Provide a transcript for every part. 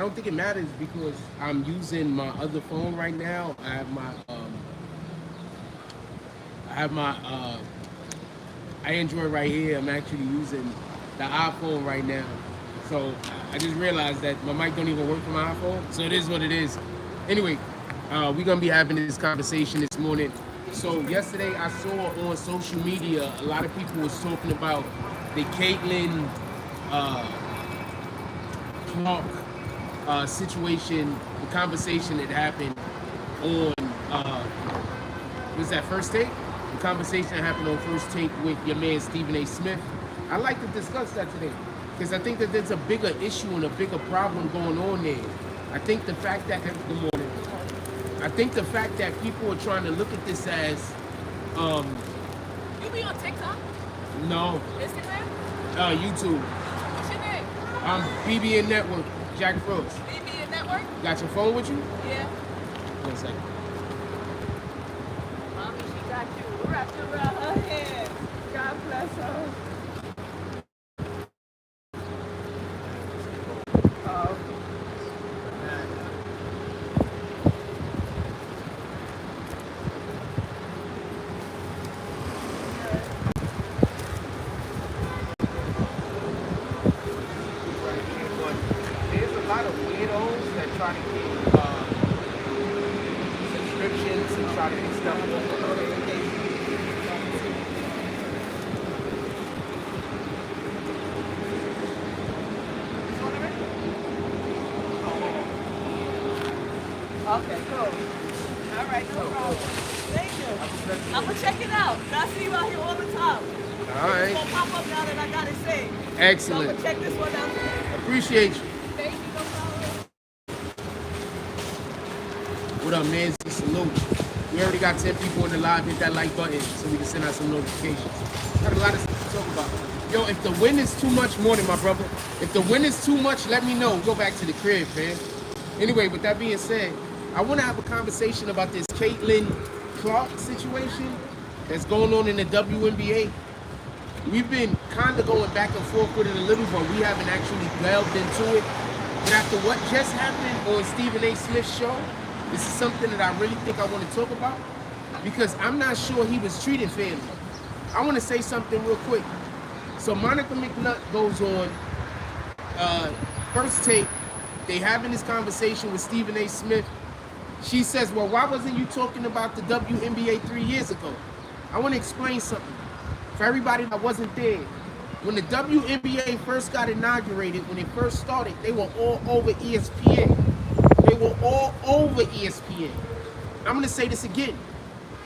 don't think it matters because I'm using my other phone right now. I have my Android right here. I'm actually using the iPhone right now. So I just realized that my mic don't even work for my iPhone. So it is what it is. Anyway, we're gonna be having this conversation this morning. So yesterday I saw on social media a lot of people was talking about the Caitlyn Clark situation, the conversation that happened on was that First Take? The conversation that happened on First Take with your man Stephen A. Smith. I'd like to discuss that today because I think that there's a bigger issue and a bigger problem going on there. I think the fact that I think the fact that people are trying to look at this as You be on TikTok? no, Instagram? YouTube. What's your name? BBNNETWORK, Jack Frost. BBNNETWORK? Got your phone with you? Yeah. 1 second. Mommy, she got you wrapped around her head. God bless her. Oh. There's a lot of weirdos that try to get subscriptions and try to get stuff on the notifications. Okay, cool. All right, no problem. Thank you. I'm going to check it out. I see you out here all the time. All right. It's going to pop up now that I got it saved. Excellent. So I'm going to check this one out today. Appreciate you. Thank you, no problem. What up, man? Salute. We already got 10 people in the live. Hit that like button so we can send out some notifications. Got a lot of stuff to talk about. Yo, if the win is too much, morning, my brother. If the win is too much, let me know. Go back to the crib, man. Anyway, with that being said, I want to have a conversation about this Caitlyn Clark situation that's going on in the WNBA. We've been kind of going back and forth with it a little, but we haven't actually delved into it. But after what just happened on Stephen A. Smith's show, this is something that I really think I want to talk about because I'm not sure he was treated fairly. I want to say something real quick. So Monica McNutt goes on First Take. They having this conversation with Stephen A. Smith. She says, well, why wasn't you talking about the WNBA 3 years ago? I want to explain something. For everybody that wasn't there, when the WNBA first got inaugurated, when it first started, they were all over ESPN. They were all over ESPN. I'm going to say this again.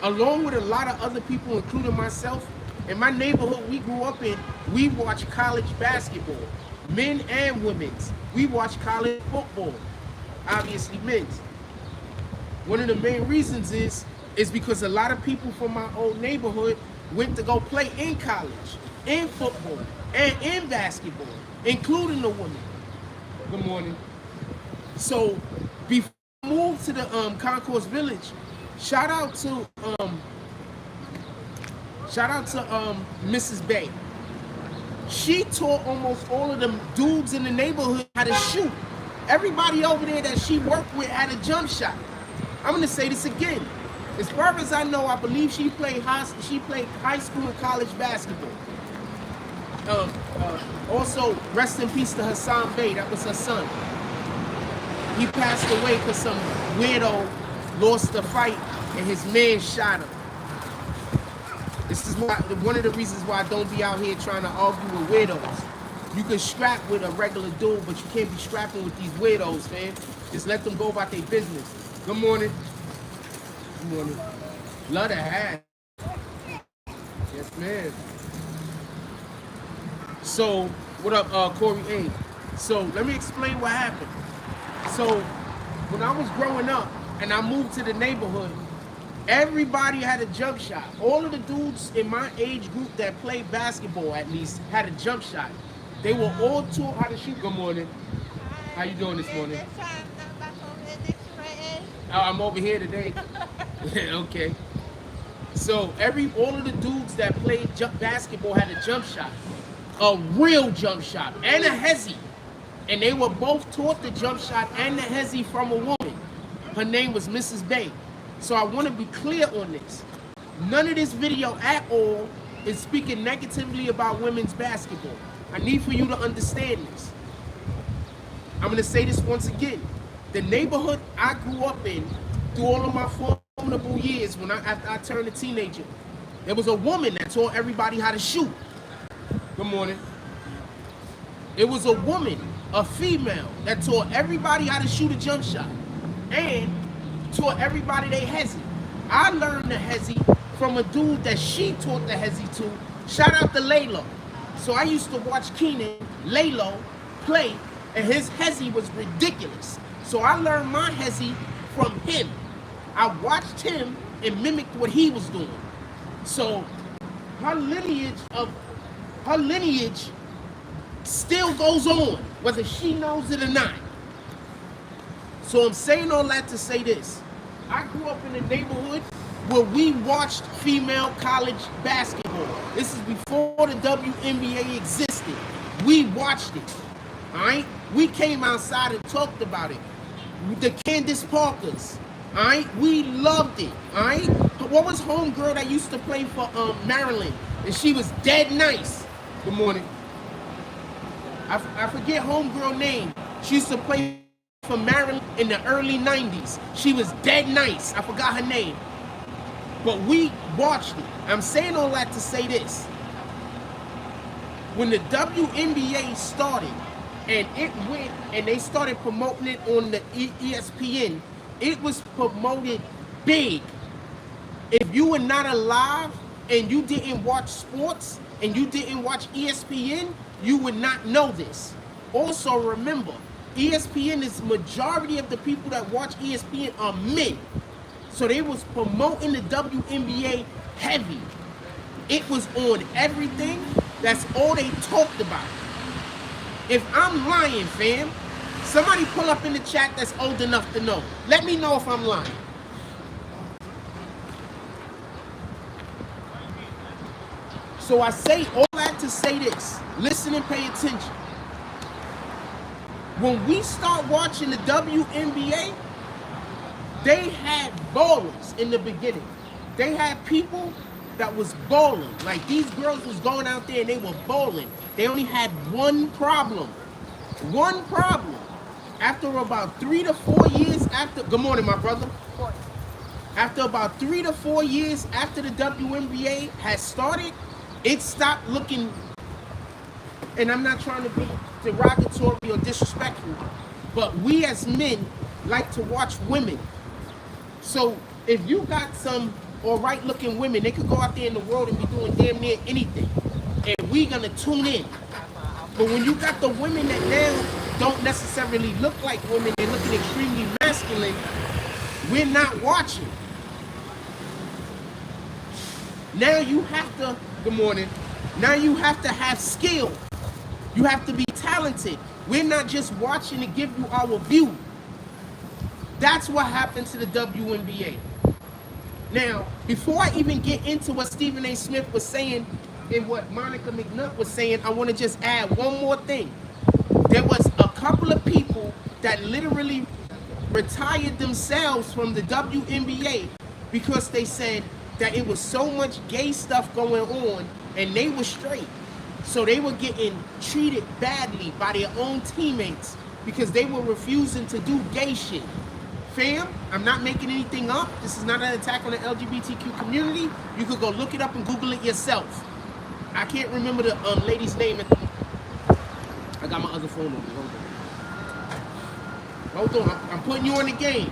Along with a lot of other people, including myself, in my neighborhood we grew up in, we watched college basketball, men and women's. We watched college football, obviously men's. One of the main reasons is because a lot of people from my old neighborhood went to go play in college, in football, and in basketball, including the women. Good morning. So before I moved to the Concourse Village, shout out to Mrs. Bay. She taught almost all of them dudes in the neighborhood how to shoot. Everybody over there that she worked with had a jump shot. I'm gonna say this again. As far as I know, I believe she played high school and college basketball. Also, rest in peace to Hassan Bey. That was her son. He passed away because some weirdo lost the fight and his man shot him. This is one of the reasons why I don't be out here trying to argue with weirdos. You can scrap with a regular dude, but you can't be scrapping with these weirdos, man. Just let them go about their business. Good morning. Good morning. Love to have. Yes, man. So, what up, Corey A? So, let me explain what happened. So, when I was growing up and I moved to the neighborhood, everybody had a jump shot. All of the dudes in my age group that played basketball, at least, had a jump shot. They were all taught how to shoot. Good morning. How you doing this morning? I'm over here today. Okay. So all of the dudes that played basketball had a jump shot, a real jump shot, and a hezzy. And they were both taught the jump shot and the hezzy from a woman. Her name was Mrs. Bay. So I want to be clear on this. None of this video at all is speaking negatively about women's basketball. I need for you to understand this. I'm going to say this once again. The neighborhood I grew up in through all of my formidable years after I turned a teenager, there was a woman that taught everybody how to shoot. Good morning. It was a woman, a female, that taught everybody how to shoot a jump shot and taught everybody they hezzy. I learned the hezzy from a dude that she taught the hezzy to. Shout out to Laylo. So I used to watch Keenan, Laylo, play, and his hezzy was ridiculous. So I learned my hezzy from him. I watched him and mimicked what he was doing. So her lineage still goes on, whether she knows it or not. So I'm saying all that to say this. I grew up in a neighborhood where we watched female college basketball. This is before the WNBA existed. We watched it, all right? We came outside and talked about it. The Candace Parkers, all right? We loved it, all right? What was homegirl that used to play for Maryland? And she was dead nice. Good morning. I forget homegirl name. She used to play for Maryland in the early 90s. She was dead nice. I forgot her name. But we watched it. I'm saying all that to say this. When the WNBA started and it went and they started promoting it on the ESPN, it was promoted big. If you were not alive and you didn't watch sports and you didn't watch ESPN, you would not know this. Also remember, ESPN is majority of the people that watch ESPN are men. So they was promoting the WNBA heavy. It was on everything. That's all they talked about. If I'm lying, fam, somebody pull up in the chat that's old enough to know. Let me know if I'm lying. So I say all that to say this. Listen and pay attention. When we start watching the WNBA, they had ballers in the beginning. They had people that was balling. Like these girls was going out there and they were balling. They only had one problem. One problem. After about 3 to 4 years after, good morning, my brother. After about 3 to 4 years after the WNBA had started, it stopped looking, and I'm not trying to be derogatory or disrespectful, but we as men like to watch women. So if you got some all right looking women, they could go out there in the world and be doing damn near anything, and we gonna tune in. But when you got the women that now don't necessarily look like women, they're looking extremely masculine, we're not watching. Now you have to, good morning, now you have to have skill. You have to be talented. We're not just watching to give you our view. That's what happened to the WNBA. Now, before I even get into what Stephen A. Smith was saying and what Monica McNutt was saying, I want to just add one more thing. There was a couple of people that literally retired themselves from the WNBA because they said that it was so much gay stuff going on and they were straight. So they were getting treated badly by their own teammates because they were refusing to do gay shit. Fam, I'm not making anything up. This is not an attack on the LGBTQ community. You could go look it up and Google it yourself. I can't remember the lady's name. I got my other phone on me. Hold on. I'm putting you on the game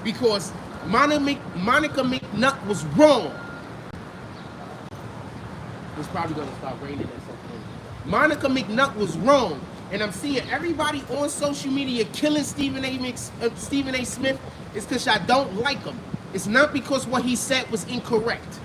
because Monica McNutt was wrong. It's probably gonna start raining or something. Monica McNutt was wrong, and I'm seeing everybody on social media killing Stephen A. Smith. It's because I don't like him. It's not because what he said was incorrect.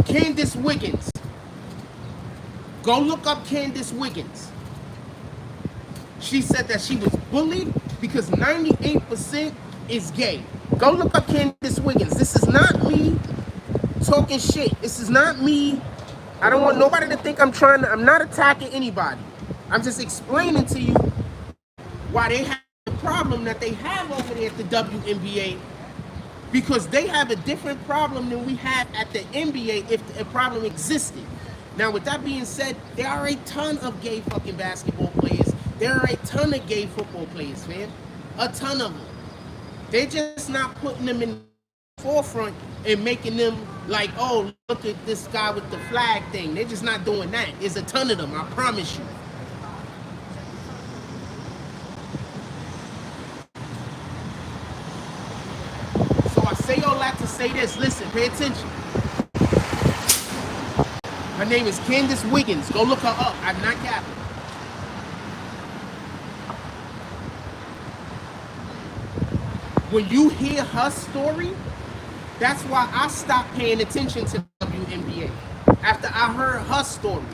Candace Wiggins Go look up Candace Wiggins. She said that she was bullied because 98% is gay. Go look up Candace Wiggins. This is not me talking shit. This is not me. I don't want nobody to think I'm not attacking anybody. I'm just explaining to you why they have the problem that they have over there at the WNBA, because they have a different problem than we have at the NBA if a problem existed. Now, with that being said, there are a ton of gay fucking basketball players. There are a ton of gay football players, man. A ton of them. They're just not putting them in the forefront and making them like, oh, look at this guy with the flag thing. They're just not doing that. There's a ton of them, I promise you. So I say all that to say this. Listen, pay attention. Her name is Candace Wiggins. Go look her up. I'm not capping. When you hear her story, that's why I stopped paying attention to the WNBA. After I heard her story,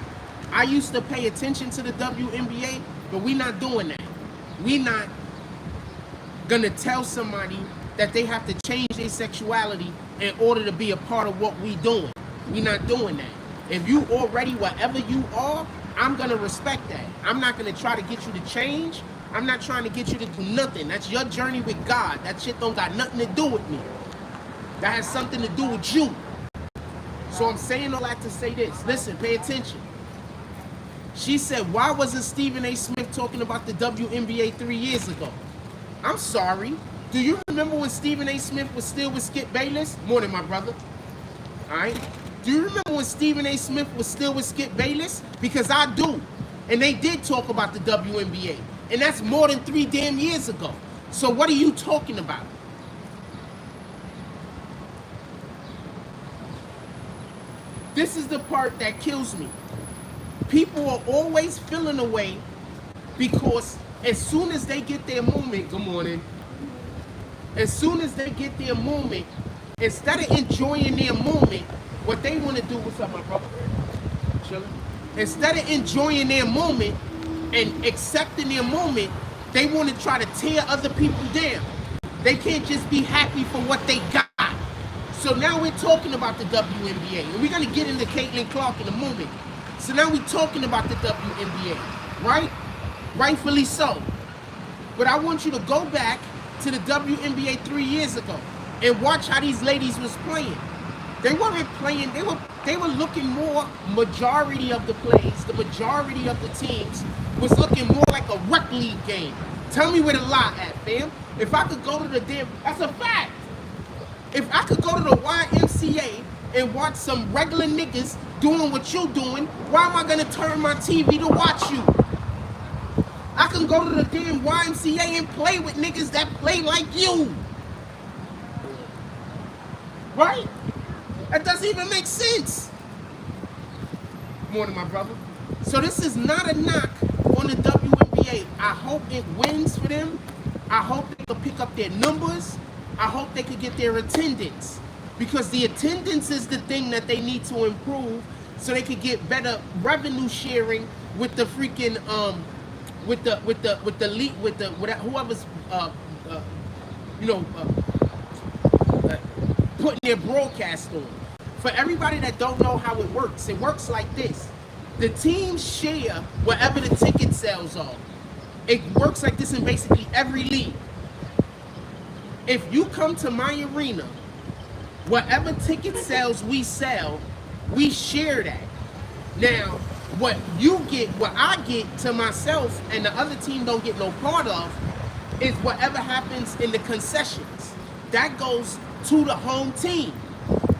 I used to pay attention to the WNBA, but we're not doing that. We're not gonna tell somebody that they have to change their sexuality in order to be a part of what we're doing. We're not doing that. If you already whatever you are, I'm gonna respect that. I'm not gonna try to get you to change. I'm not trying to get you to do nothing. That's your journey with God. That shit don't got nothing to do with me. That has something to do with you. So I'm saying all that to say this. Listen, pay attention. She said, why wasn't Stephen A. Smith talking about the WNBA 3 years ago? I'm sorry. Do you remember when Stephen A. Smith was still with Skip Bayless? Morning, my brother. All right. Do you remember when Stephen A. Smith was still with Skip Bayless? Because I do. And they did talk about the WNBA. And that's more than 3 damn years ago. So what are you talking about? This is the part that kills me. People are always feeling away because as soon as they get their moment, good morning. As soon as they get their moment, instead of enjoying their moment, what they want to do, what's up, my brother? Chilling. Instead of enjoying their moment and accepting their moment, they want to try to tear other people down. They can't just be happy for what they got. So now we're talking about the WNBA, and we're going to get into Caitlyn Clark in a moment. So now we're talking about the WNBA, right? Rightfully so. But I want you to go back to the WNBA 3 years ago and watch how these ladies was playing. They weren't playing, they were looking more, majority of the plays, the majority of the teams was looking more like a rec league game. Tell me where the lie at, fam. If I could go to the damn, that's a fact. If I could go to the YMCA and watch some regular niggas doing what you doing, why am I gonna turn my TV to watch you? I can go to the damn YMCA and play with niggas that play like you. Right? That doesn't even make sense. Morning, my brother. So this is not a knock on the WNBA. I hope it wins for them. I hope they can pick up their numbers. I hope they could get their attendance. Because the attendance is the thing that they need to improve so they could get better revenue sharing with the freaking whoever's putting their broadcast on. For everybody that don't know how it works like this. The teams share wherever the ticket sales are. It works like this in basically every league. If you come to my arena, whatever ticket sales we sell, we share that. Now, what you get, what I get to myself and the other team don't get no part of, is whatever happens in the concessions. That goes to the home team.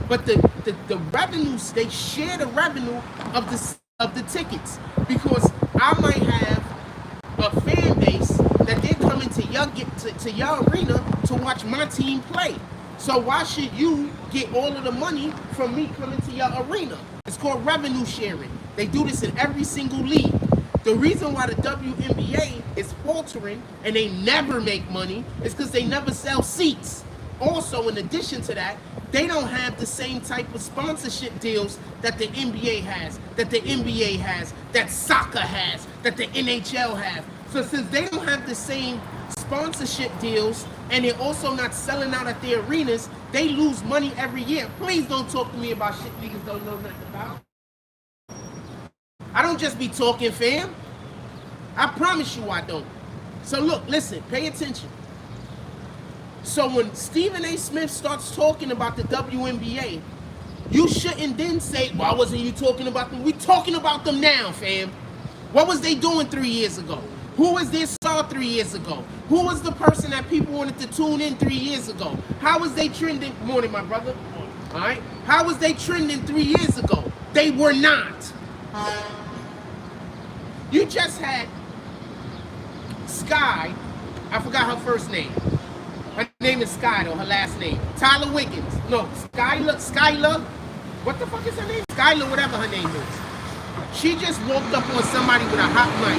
But the revenues, they share the revenue of the tickets, because I might have a fan base that they're coming to your arena to watch my team play. So why should you get all of the money from me coming to your arena? It's called revenue sharing. They do this in every single league. The reason why the WNBA is faltering and they never make money is because they never sell seats. Also, in addition to that, they don't have the same type of sponsorship deals that the NBA has, that the NBA has, that soccer has, that the NHL have. So since they don't have the same sponsorship deals and they're also not selling out at the arenas, they lose money every year. Please don't talk to me about shit niggas don't know nothing about. I don't just be talking, fam. I promise you I don't. So look, listen, pay attention. So when Stephen A. Smith starts talking about the WNBA, you shouldn't then say, why wasn't you talking about them? We're talking about them now, fam. What was they doing 3 years ago? Who was their star 3 years ago? Who was the person that people wanted to tune in 3 years ago? How was they trending? Morning, my brother. All right. How was they trending 3 years ago? They were not. You just had Sky. I forgot her first name. Her name is Sky, though, her last name. Tyler Wiggins. No, Skylar. What the fuck is her name? Skylar, whatever her name is. She just walked up on somebody with a hot mic.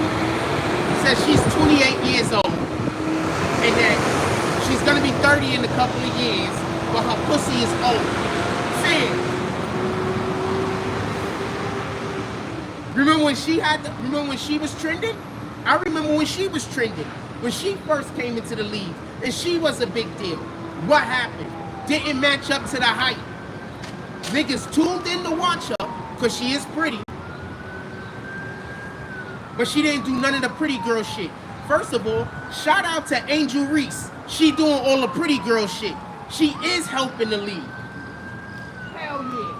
Says she's 28 years old. And that she's going to be 30 in a couple of years. But her pussy is old. Fam. Remember when she was trending? I remember when she was trending. When she first came into the league. And she was a big deal. What happened? Didn't match up to the hype. Niggas tuned in to watch her because she is pretty. But she didn't do none of the pretty girl shit. First of all, shout out to Angel Reese. She doing all the pretty girl shit. She is helping the league. Hell yeah.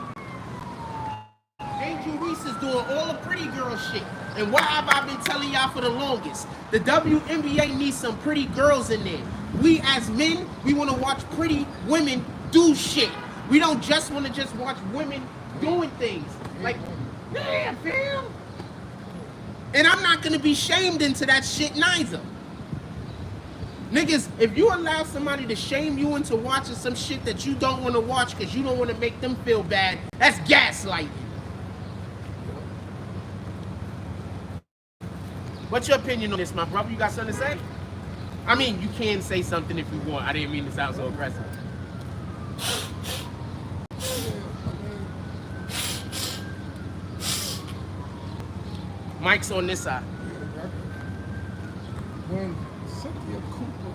Angel Reese is doing all the pretty girl shit. And what have I been telling y'all for the longest? The WNBA needs some pretty girls in there. We as men, we want to watch pretty women do shit. We don't just want to just watch women doing things. Like, yeah, fam. And I'm not going to be shamed into that shit neither. Niggas, if you allow somebody to shame you into watching some shit that you don't want to watch because you don't want to make them feel bad, that's gaslighting. What's your opinion on this, my brother? You got something to say? I mean, you can say something if you want. I didn't mean to sound so aggressive. Mike's on this side. When Cynthia Cooper,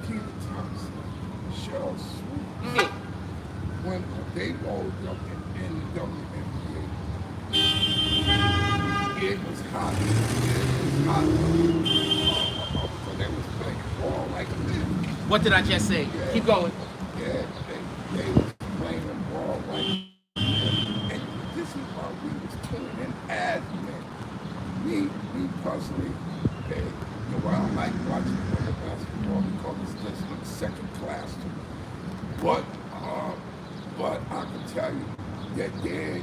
Tina Thompson, Cheryl Sweet, when they rolled up in the WNBA, it was hot. So they was playing ball like this. What did I just say? Yeah. Keep going. Yeah, they was playing the ball like this. And this is why we was tuning in as men. Me personally, I don't like watching women basketball because it's just like second class to me. But I can tell you that there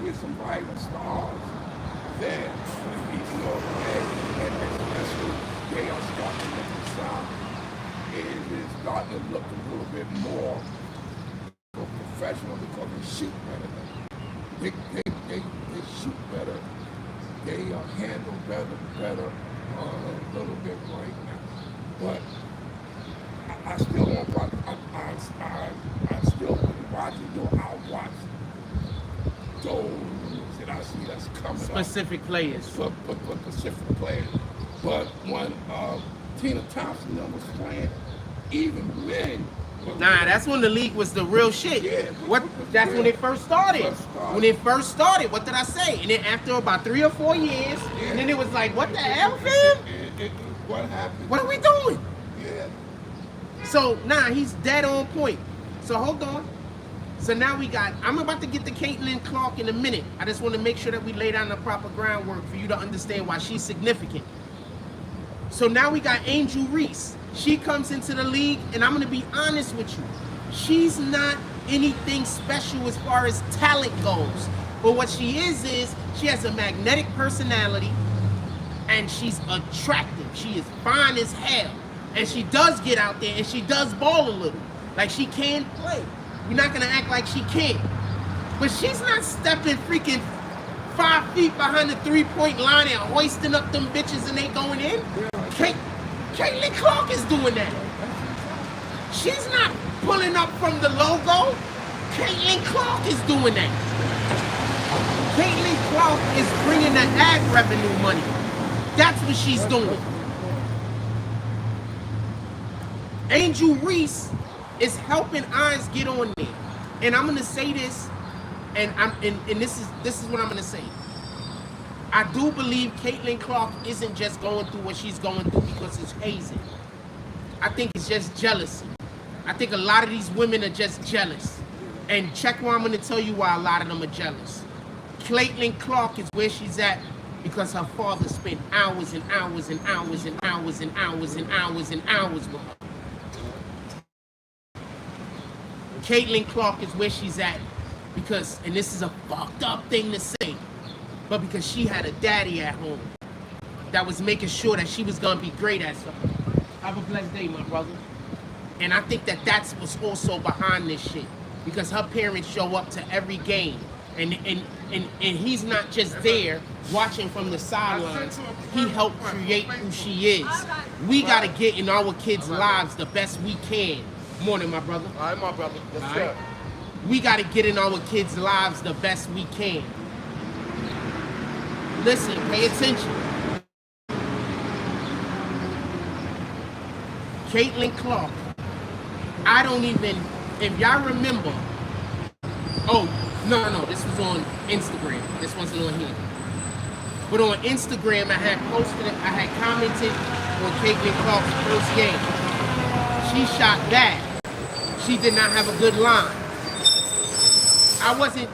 is some rising stars there. And especially they are starting to make the sound. It is starting to look a little bit more professional because they shoot better. They shoot better. They handle better a little bit right now. But I still won't watch. I still wouldn't watch it, though. I'll watch those that I see that's coming Specific players. But specific players. But when Tina Thompson was playing, even men. Nah, that's when the league was the real shit. Yeah, That's when it first started. When When it first started, what did I say? And then after about 3 or 4 years, and then it was like, what the hell, fam? What happened? What are we doing? Yeah. So, nah, he's dead on point. So hold on. So now I'm about to get to Caitlyn Clark in a minute. I just want to make sure that we lay down the proper groundwork for you to understand why she's significant. So now we got Angel Reese. She comes into the league, and I'm going to be honest with you. She's not anything special as far as talent goes. But what she is she has a magnetic personality, and she's attractive. She is fine as hell. And she does get out there, and she does ball a little. Like, she can play. We're not going to act like she can't. But she's not stepping freaking 5 feet behind the three-point line and hoisting up them bitches and they going in. Caitlyn Clark is doing that. She's not pulling up from the logo. Caitlyn Clark is doing that. Caitlyn Clark is bringing the ad revenue money. That's what she's doing. Angel Reese is helping eyes get on there. And I'm gonna say this, and this is what I'm gonna say. I do believe Caitlyn Clark isn't just going through what she's going through because it's hazing. I think it's just jealousy. I think a lot of these women are just jealous. And check why I'm gonna tell you why a lot of them are jealous. Caitlyn Clark is where she's at because her father spent hours and hours and hours and hours and hours and hours and hours with her. Caitlyn Clark is where she's at because, and this is a fucked up thing to say, but because she had a daddy at home that was making sure that she was gonna be great at something. Have a blessed day, my brother. And I think that that's what's also behind this shit, because her parents show up to every game, and he's not just there watching from the sidelines. He helped create who she is. We gotta get in our kids' lives the best we can. Morning, my brother. All right, my brother. Yes, All sir. right? We gotta get in our kids' lives the best we can. Listen, pay attention. Caitlyn Clark. I don't even, if y'all remember, oh, no, this was on Instagram. This wasn't on here. But on Instagram, I had commented on Caitlyn Clark's first game. She shot bad. She did not have a good line. I wasn't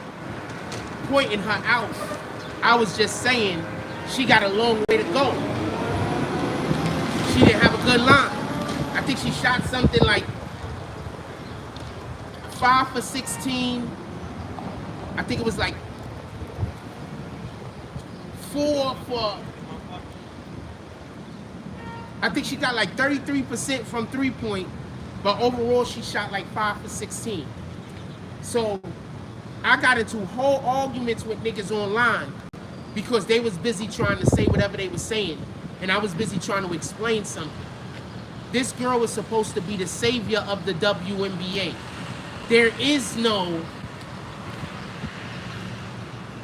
pointing her out. I was just saying she got a long way to go. She didn't have a good line. I think she shot something like 5 for 16. I think it was like 4 for, I think she got like 33% from 3-point, but overall she shot like 5 for 16. So I got into whole arguments with niggas online because they was busy trying to say whatever they were saying, and I was busy trying to explain something. This girl was supposed to be the savior of the WNBA. There is no,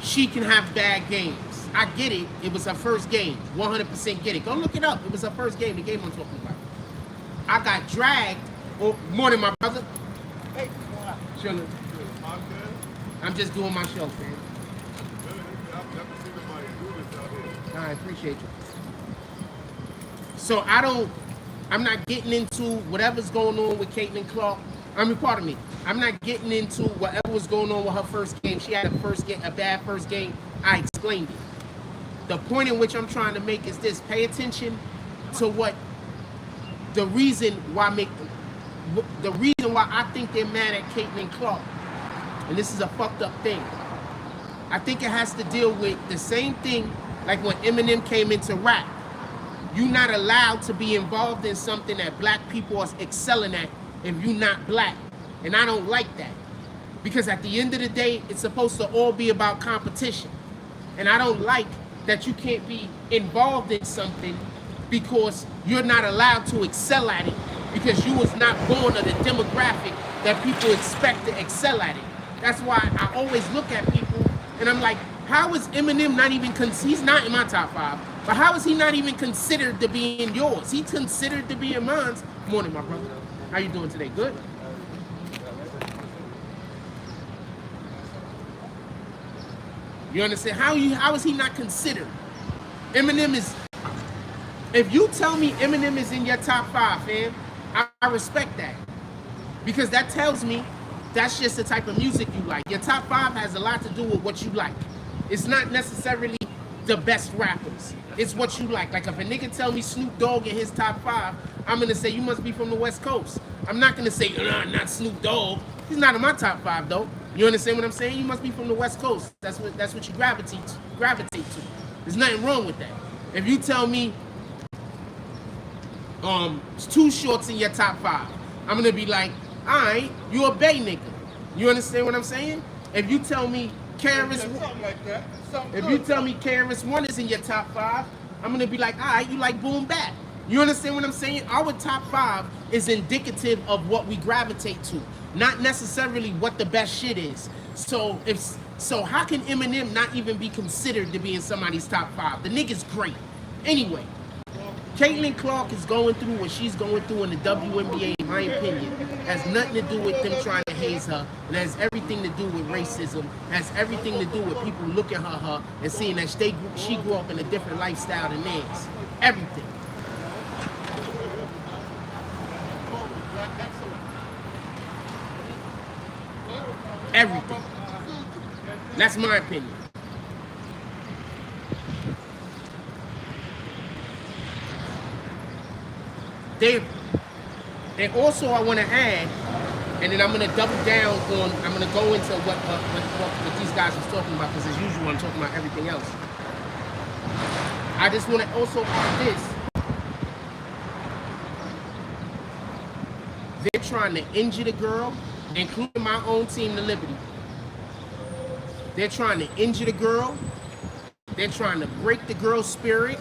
she can have bad games. I get it. It was her first game. 100% get it. Go look it up. It was her first game. The game I'm talking about. I got dragged. Oh, morning, my brother. Hey, chilling. I'm good. I'm just doing my show, man. I've never seen nobody do this out here. I appreciate you. So I'm not getting into whatever's going on with Caitlyn Clark. Pardon me. I'm not getting into whatever was going on with her first game. She had a bad first game. I explained it. The point in which I'm trying to make is this: pay attention to what the reason why I think they're mad at Caitlyn Clark. And this is a fucked up thing. I think it has to deal with the same thing like when Eminem came into rap. You're not allowed to be involved in something that black people are excelling at if you're not black. And I don't like that. Because at the end of the day, it's supposed to all be about competition. And I don't like that you can't be involved in something because you're not allowed to excel at it because you was not born of the demographic that people expect to excel at it. That's why I always look at people and I'm like, how is Eminem not even, he's not in my top 5, but how is he not even considered to be in yours? He's considered to be in mine. Morning, my brother. How you doing today? Good? You understand? How is he not considered? Eminem is, if you tell me Eminem is in your top 5, fam, I respect that. Because that tells me that's just the type of music you like. Your top 5 has a lot to do with what you like. It's not necessarily the best rappers. It's what you like. Like if a nigga tell me Snoop Dogg in his top 5, I'm gonna say you must be from the West Coast. I'm not gonna say, not Snoop Dogg. He's not in my top 5 though. You understand what I'm saying? You must be from the West Coast. That's what you gravitate to. There's nothing wrong with that. If you tell me Too Short's in your top 5, I'm gonna be like, alright, you a Bay nigga. You understand what I'm saying? If you tell me KRS-One is in your top 5, I'm gonna be like, alright, you like Boom Bap. You understand what I'm saying? Our top 5 is indicative of what we gravitate to, not necessarily what the best shit is. So how can Eminem not even be considered to be in somebody's top 5? The nigga's great. Anyway, Caitlyn Clark is going through what she's going through in the WNBA, in my opinion. Has nothing to do with them trying to haze her. It has everything to do with racism. It has everything to do with people looking at her and seeing that she grew up in a different lifestyle than theirs. Everything. Everything. That's my opinion. And also I want to add, and then I'm going to double down on, I'm going to go into what these guys was talking about, because as usual I'm talking about everything else. I just want to also add this. They're trying to injure the girl, including my own team, the Liberty. They're trying to injure the girl. They're trying to break the girl's spirit,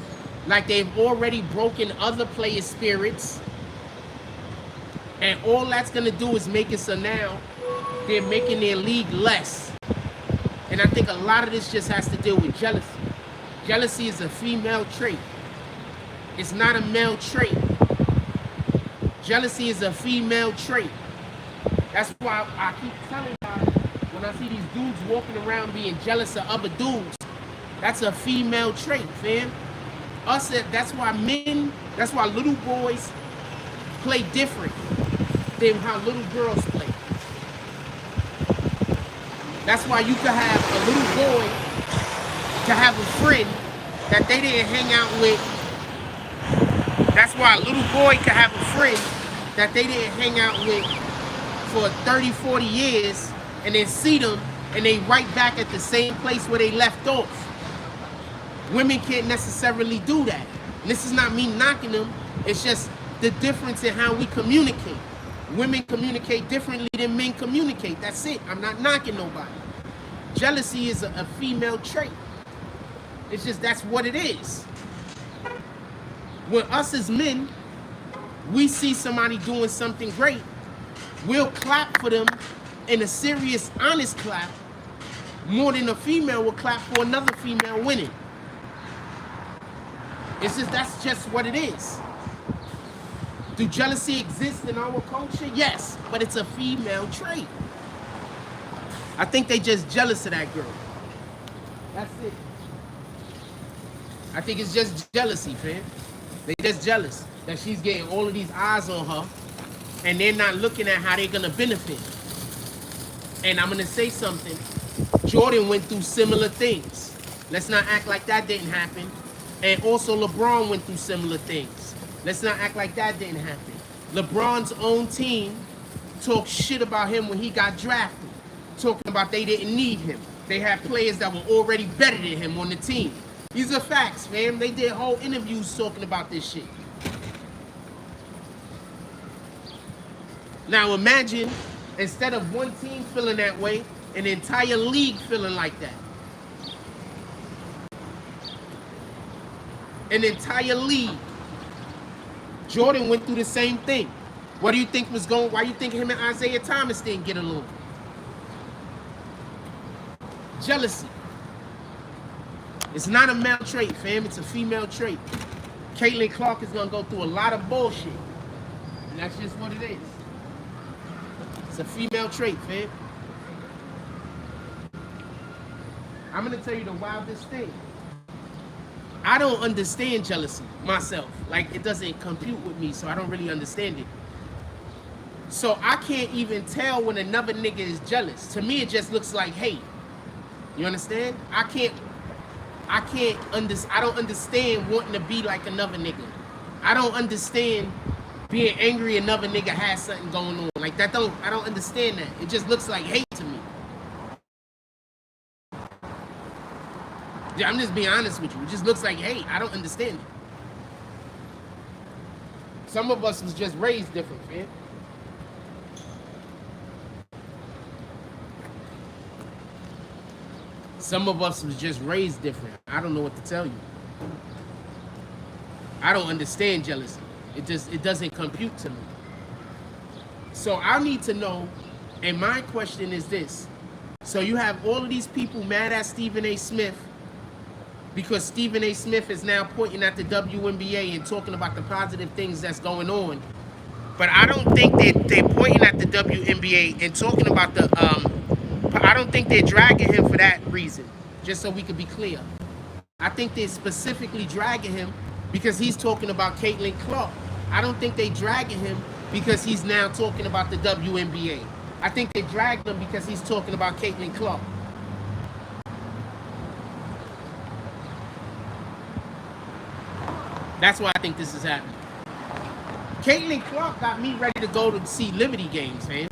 like they've already broken other players' spirits. And all that's going to do is make it so now they're making their league less. And I think a lot of this just has to deal with jealousy. Jealousy is a female trait. It's not a male trait. Jealousy is a female trait. That's why I keep telling y'all, when I see these dudes walking around being jealous of other dudes, that's a female trait, fam. That's why little boys play different than how little girls play. That's why you could have a little boy to have a friend that they didn't hang out with. That's why a little boy could have a friend that they didn't hang out with for 30, 40 years, and then see them and they right back at the same place where they left off. Women can't necessarily do that. And this is not me knocking them. It's just the difference in how we communicate. Women communicate differently than men communicate. That's it. I'm not knocking nobody. Jealousy is a female trait. It's just that's what it is. When us as men, we see somebody doing something great, we'll clap for them in a serious, honest clap more than a female will clap for another female winning. That's just what it is. Do jealousy exist in our culture? Yes, but it's a female trait. I think they just jealous of that girl. That's it. I think it's just jealousy, fam. They just jealous that she's getting all of these eyes on her, and they're not looking at how they're gonna benefit. And I'm gonna say something. Jordan went through similar things. Let's not act like that didn't happen. And also LeBron went through similar things. Let's not act like that didn't happen. LeBron's own team talked shit about him when he got drafted, talking about they didn't need him. They had players that were already better than him on the team. These are facts, fam. They did whole interviews talking about this shit. Now imagine, instead of one team feeling that way, an entire league feeling like that. An entire league. Jordan went through the same thing. What do you think was going? Why do you think him and Isaiah Thomas didn't get along? Jealousy. It's not a male trait, fam. It's a female trait. Caitlyn Clark is gonna go through a lot of bullshit, and that's just what it is. It's a female trait, fam. I'm gonna tell you the wildest thing. I don't understand jealousy myself. Like, it doesn't compute with me, so I don't really understand it. So I can't even tell when another nigga is jealous. To me, it just looks like hate. You understand? I don't understand wanting to be like another nigga. I don't understand being angry another nigga has something going on. Like that I don't understand that. It just looks like hate to me. Yeah, I'm just being honest with you. It just looks like hate. I don't understand it. Some of us was just raised different, man. Some of us was just raised different. I don't know what to tell you. I don't understand jealousy. It doesn't compute to me. So I need to know, and my question is this. So you have all of these people mad at Stephen A. Smith because Stephen A. Smith is now pointing at the WNBA and talking about the positive things that's going on. But I don't think they're pointing at the WNBA and talking about the, I don't think they're dragging him for that reason, just so we could be clear. I think they're specifically dragging him because he's talking about Caitlyn Clark. I don't think they're dragging him because he's now talking about the WNBA. I think they dragged him because he's talking about Caitlyn Clark. That's why I think this is happening. Caitlyn Clark got me ready to go to see Liberty games, man.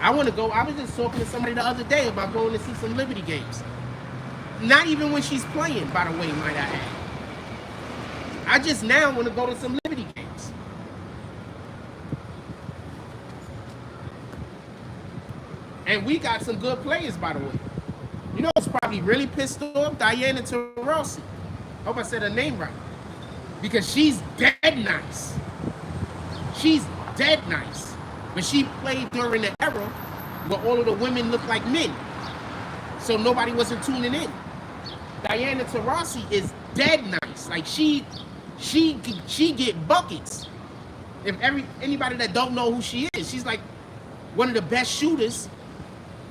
I want to go. I was just talking to somebody the other day about going to see some Liberty games. Not even when she's playing, by the way, might I add. I just now want to go to some Liberty games. And we got some good players, by the way. You know who's probably really pissed off? Diana Taurasi. Hope I said her name right. Because she's dead nice. She's dead nice. But she played during the era where all of the women looked like men. So nobody wasn't tuning in. Diana Taurasi is dead nice. Like she get buckets. If anybody that don't know who she is, she's like one of the best shooters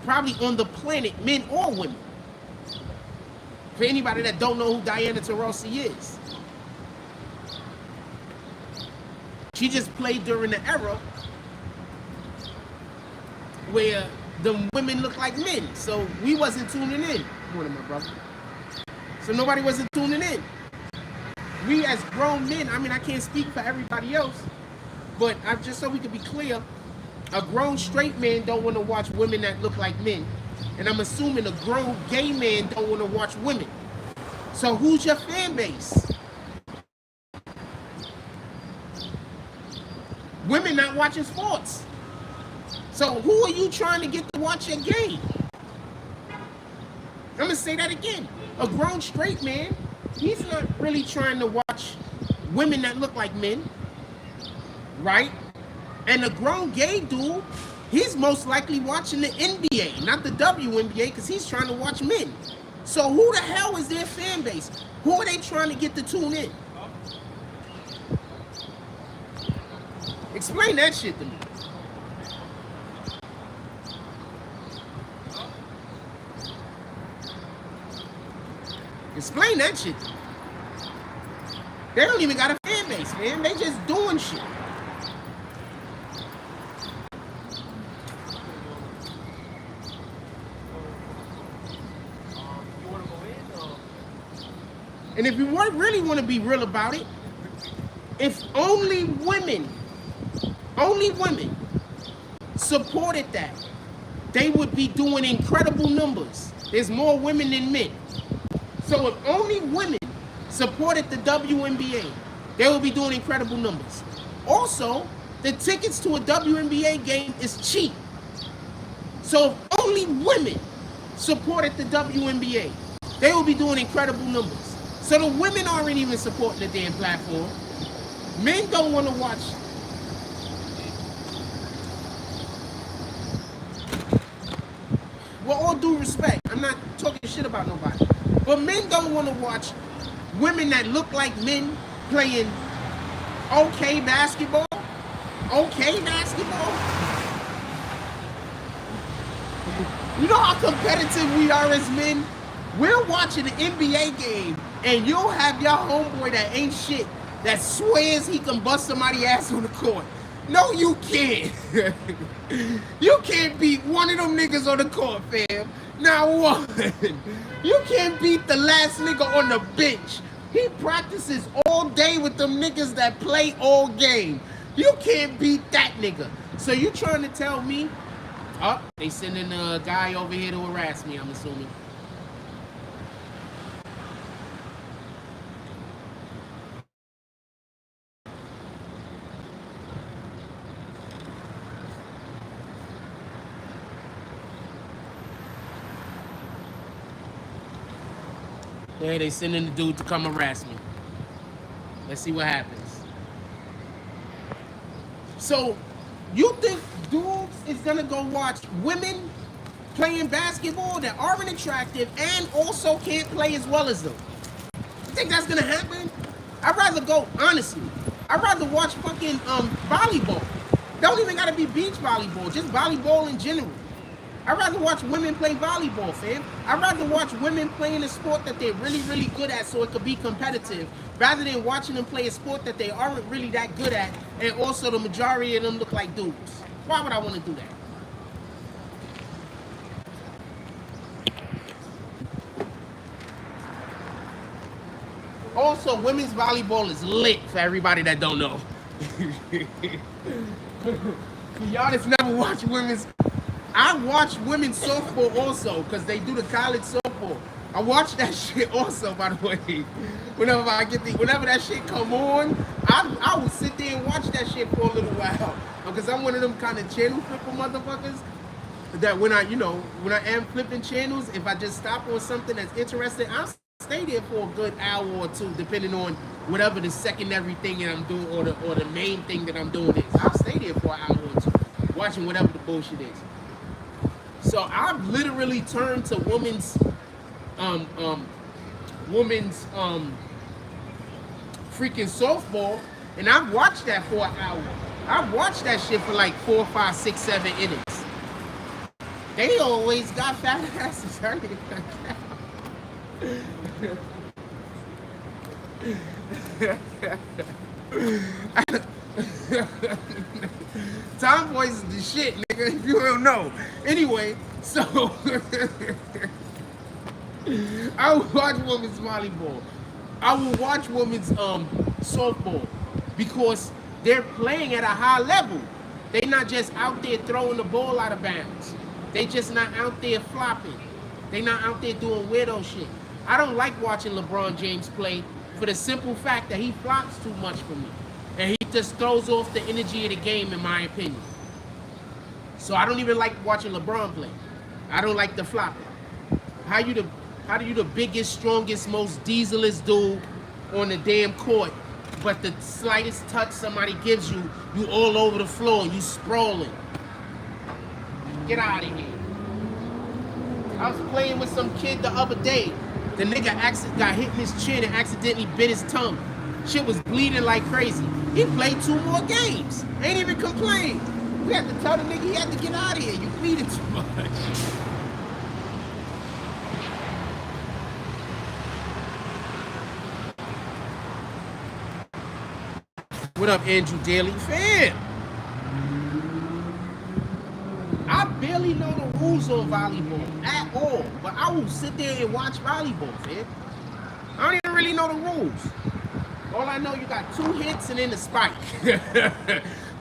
probably on the planet, men or women. For anybody that don't know who Diana Taurasi is. She just played during the era where the women look like men. So we wasn't tuning in. Morning, my brother. So nobody wasn't tuning in. We as grown men, I mean, I can't speak for everybody else, but just so we can be clear, a grown straight man don't want to watch women that look like men. And I'm assuming a grown gay man don't want to watch women. So who's your fan base? Women not watching sports. So who are you trying to get to watch your game? I'm going to say that again. A grown straight man, he's not really trying to watch women that look like men, right? And a grown gay dude, he's most likely watching the NBA, not the WNBA, because he's trying to watch men. So who the hell is their fan base? Who are they trying to get to tune in? Explain that shit to me. Explain that shit to me. They don't even got a fan base, man. They just doing shit. And if you really want to be real about it, if only women supported that, they would be doing incredible numbers. There's more women than men. So if only women supported the WNBA, they will be doing incredible numbers. Also, the tickets to a WNBA game is cheap. So if only women supported the WNBA, they will be doing incredible numbers. So the women aren't even supporting the damn platform. Men don't want to watch. With all due respect, I'm not talking shit about nobody. But men don't want to watch women that look like men playing okay basketball. Okay basketball. You know how competitive we are as men? We're watching an NBA game and you'll have your homeboy that ain't shit that swears he can bust somebody's ass on the court. No, you can't. You can't beat one of them niggas on the court, fam. Not one. You can't beat the last nigga on the bench. He practices all day with them niggas that play all game. You can't beat that nigga. So you trying to tell me, oh, they sending a guy over here to harass me, I'm assuming. Yeah, they sending the dude to come harass me. Let's see what happens. So, you think dudes is gonna go watch women playing basketball that aren't attractive and also can't play as well as them? You think that's gonna happen? I'd rather go, honestly, I'd rather watch fucking volleyball. Don't even gotta be beach volleyball, just volleyball in general. I'd rather watch women play volleyball, fam. I'd rather watch women playing a sport that they're really, really good at so it could be competitive, rather than watching them play a sport that they aren't really that good at, and also the majority of them look like dudes. Why would I want to do that? Also, women's volleyball is lit for everybody that don't know. Y'all just never watch women's. I watch women's softball also because they do the college softball. I watch that shit also, by the way. Whenever that shit come on, I will sit there and watch that shit for a little while because I'm one of them kind of channel flipper motherfuckers. That when I am flipping channels, if I just stop on something that's interesting, I'll stay there for a good hour or two, depending on whatever the secondary thing that I'm doing or the main thing that I'm doing is. I'll stay there for an hour or two, watching whatever the bullshit is. So I've literally turned to women's freaking softball, and I've watched that for an hour. I've watched that shit for like 4, 5, 6, 7 innings. They always got fat asses. Tomboys is the shit, nigga, if you don't know. Anyway, so I will watch women's volleyball. I will watch women's softball because they're playing at a high level. They're not just out there throwing the ball out of bounds. They just not out there flopping. They not out there doing weirdo shit. I don't like watching LeBron James play for the simple fact that he flops too much for me. And he just throws off the energy of the game, in my opinion. So I don't even like watching LeBron play. I don't like the flopping. How do you the biggest, strongest, most dieselest dude on the damn court, but the slightest touch somebody gives you, you all over the floor, you sprawling. Get out of here. I was playing with some kid the other day. The nigga got hit in his chin and accidentally bit his tongue. Shit was bleeding like crazy. He played 2 more games. Ain't even complained. We had to tell the nigga he had to get out of here. You bleeding too much. What up, Andrew Daly? Fam! I barely know the rules on volleyball at all, but I will sit there and watch volleyball, fam. I don't even really know the rules. All I know, you got 2 hits and then the spike.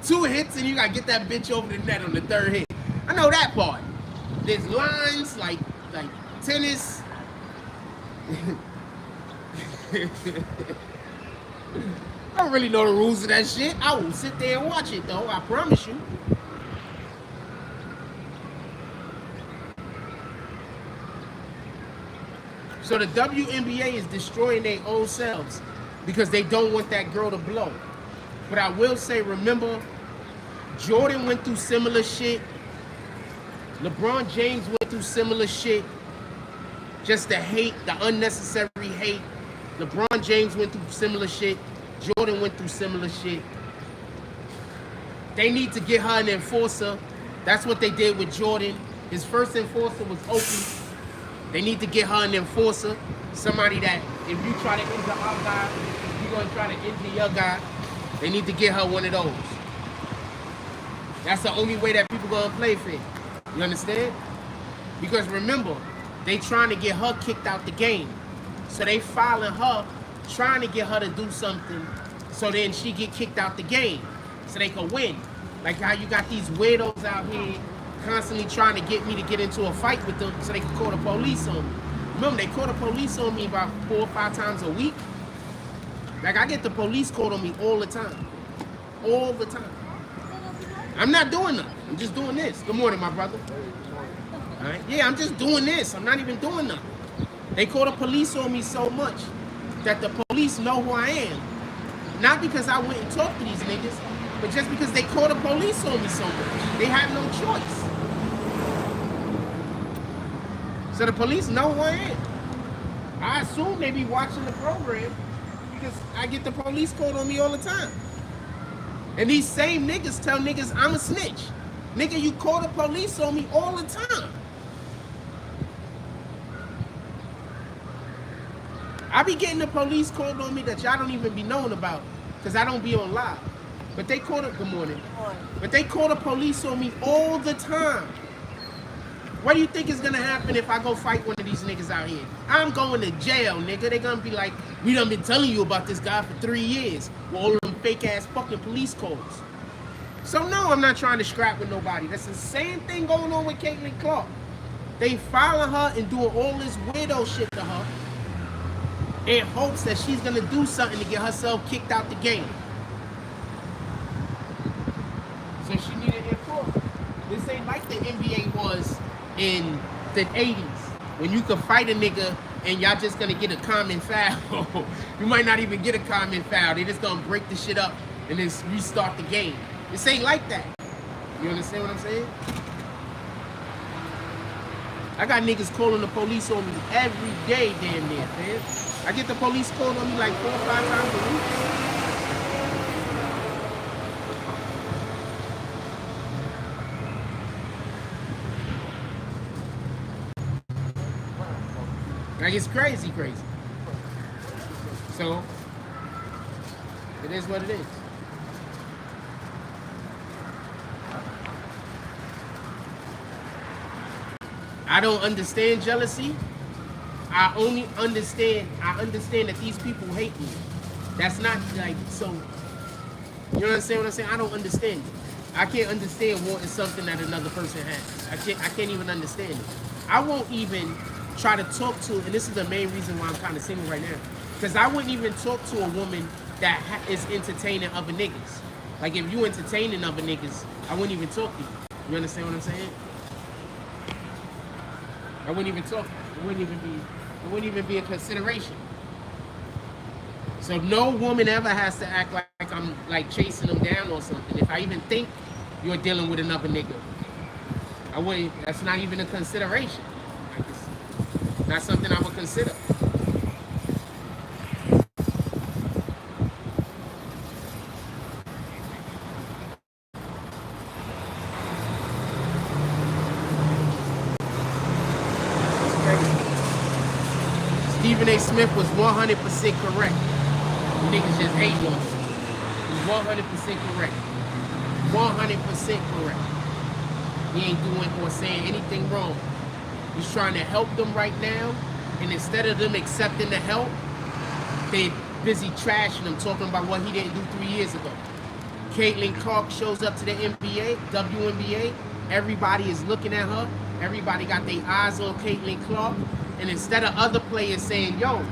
2 hits and you gotta get that bitch over the net on the 3rd hit. I know that part. There's lines like tennis. I don't really know the rules of that shit. I will sit there and watch it though, I promise you. So the WNBA is destroying their own selves because they don't want that girl to blow. But I will say, remember, Jordan went through similar shit. LeBron James went through similar shit. Just the hate, the unnecessary hate. LeBron James went through similar shit. Jordan went through similar shit. They need to get her an enforcer. That's what they did with Jordan. His first enforcer was Oakley. They need to get her an enforcer. Somebody that, if you try to injure our guy, you're going to try to injure your guy. They need to get her one of those. That's the only way that people going to play fair. You understand? Because remember, they trying to get her kicked out the game. So they filing her, trying to get her to do something so then she get kicked out the game so they can win. Like how you got these weirdos out here constantly trying to get me to get into a fight with them so they can call the police on me. Remember, they call the police on me about 4 or 5 times a week. Like, I get the police called on me all the time. All the time. I'm not doing nothing. I'm just doing this. Good morning, my brother. All right? Yeah, I'm just doing this. I'm not even doing nothing. They call the police on me so much that the police know who I am. Not because I went and talked to these niggas, but just because they called the police on me so much. They had no choice. So the police know who I am. I assume they be watching the program because I get the police called on me all the time. And these same niggas tell niggas I'm a snitch. Nigga, you call the police on me all the time. I be getting the police called on me that y'all don't even be knowing about because I don't be on live. But they call it, good morning. But they call the police on me all the time. What do you think is gonna happen if I go fight one of these niggas out here? I'm going to jail, nigga. They gonna be like, we done been telling you about this guy for 3 years. With all of them fake ass fucking police calls. So no, I'm not trying to scrap with nobody. That's the same thing going on with Caitlyn Clark. They following her and doing all this weirdo shit to her in hopes that she's gonna do something to get herself kicked out the game. So she needed enforcement. This ain't like the NBA was in the 80s when you could fight a nigga and y'all just gonna get a common foul. You might not even get a common foul. They just gonna break the shit up and then restart the game. This ain't like that. You understand what I'm saying? I got niggas calling the police on me every day, damn near, man. I get the police called on me like 4 or 5 times a week. Like, it's crazy. So, it is what it is. I don't understand jealousy. I understand that these people hate me. That's not like, so, you understand what I'm saying? I don't understand it. I can't understand wanting something that another person has. I can't even understand it. I won't even try to talk to, and this is the main reason why I'm kind of single right now, because I wouldn't even talk to a woman that is entertaining other niggas. Like, if you entertaining other niggas, I wouldn't even talk to you. You understand what I'm saying? I wouldn't even talk. It wouldn't even be a consideration. So no woman ever has to act like I'm like chasing them down or something. If I even think you're dealing with another nigga, I wouldn't. That's not even a consideration. Like, it's not something I would consider. Stephen A. Smith was 100% correct. You niggas just hate on him. He's 100% correct. 100% correct. He ain't doing or saying anything wrong. He's trying to help them right now, and instead of them accepting the help, they busy trashing him, talking about what he didn't do 3 years ago. Caitlyn Clark shows up to the NBA, WNBA. Everybody is looking at her. Everybody got their eyes on Caitlyn Clark. And instead of other players saying, yo,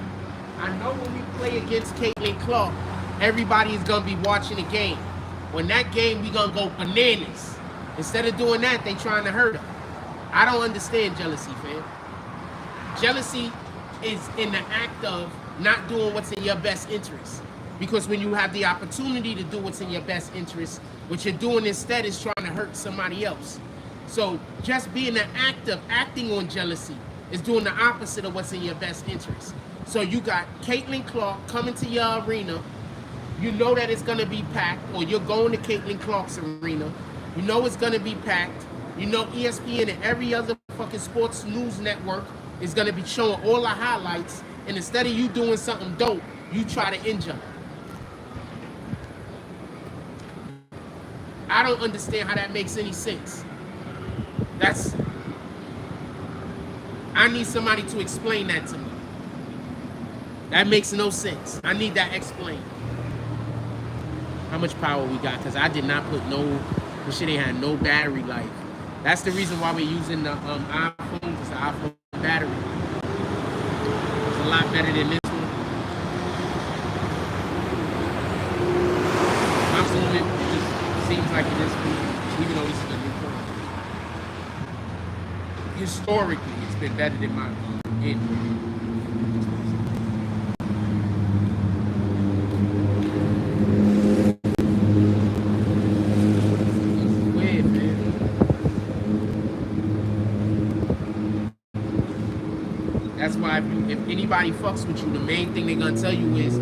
I know when we play against Caitlyn Clark, everybody is going to be watching the game. When that game, we going to go bananas. Instead of doing that, they trying to hurt her. I don't understand jealousy, fam. Jealousy is in the act of not doing what's in your best interest. Because when you have the opportunity to do what's in your best interest, what you're doing instead is trying to hurt somebody else. So just being an act of acting on jealousy is doing the opposite of what's in your best interest. So you got Caitlyn Clark coming to your arena. You know that it's going to be packed, or you're going to Caitlyn Clark's arena. You know it's going to be packed. You know ESPN and every other fucking sports news network is going to be showing all the highlights. And instead of you doing something dope, you try to injure her. I don't understand how that makes any sense. I need somebody to explain that to me. That makes no sense. I need that explained. How much power we got? Because I did not put this shit ain't had no battery life. That's the reason why we're using the iPhone, because the iPhone battery is a lot better than this one. I'm zooming, it just seems like it is cool, even though this is a new phone. Historically, it's been better than my end. That's why if anybody fucks with you, the main thing they're gonna tell you is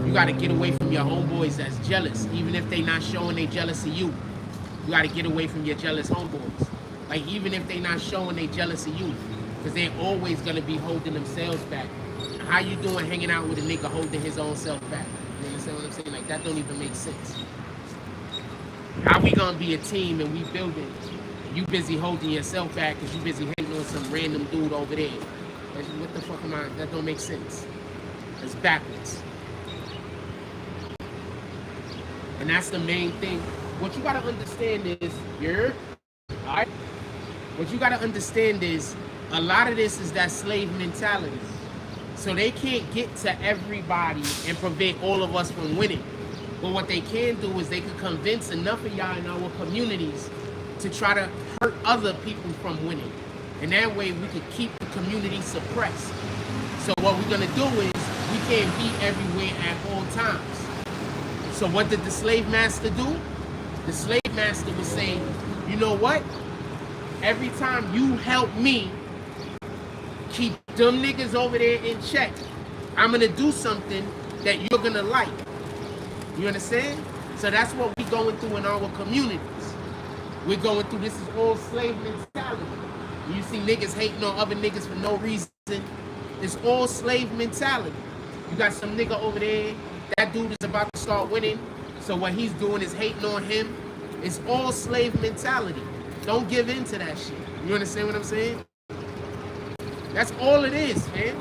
you gotta get away from your homeboys that's jealous. Even if they not showing they jealous of you, you gotta get away from your jealous homeboys. Like even if they not showing they jealous of you, because they're always gonna be holding themselves back. How you doing hanging out with a nigga holding his own self back? You understand what I'm saying? Like that don't even make sense. How we gonna be a team and we building? You busy holding yourself back because you busy hating on some random dude over there. What the fuck am I? That don't make sense. It's backwards. And that's the main thing. What you gotta understand is, alright? What you gotta understand is, a lot of this is that slave mentality. So they can't get to everybody and prevent all of us from winning. But what they can do is they can convince enough of y'all in our communities to try to hurt other people from winning. And that way we can keep the community suppressed. So what we're gonna do is we can't be everywhere at all times. So what did the slave master do? The slave master was saying, you know what? Every time you help me keep them niggas over there in check, I'm gonna do something that you're gonna like. You understand? So that's what we're going through in our communities. We're going through, this is all slave mentality. You see niggas hating on other niggas for no reason. It's all slave mentality. You got some nigga over there, that dude is about to start winning, so what he's doing is hating on him. It's all slave mentality. Don't give in to that shit. You understand what I'm saying? That's all it is, man.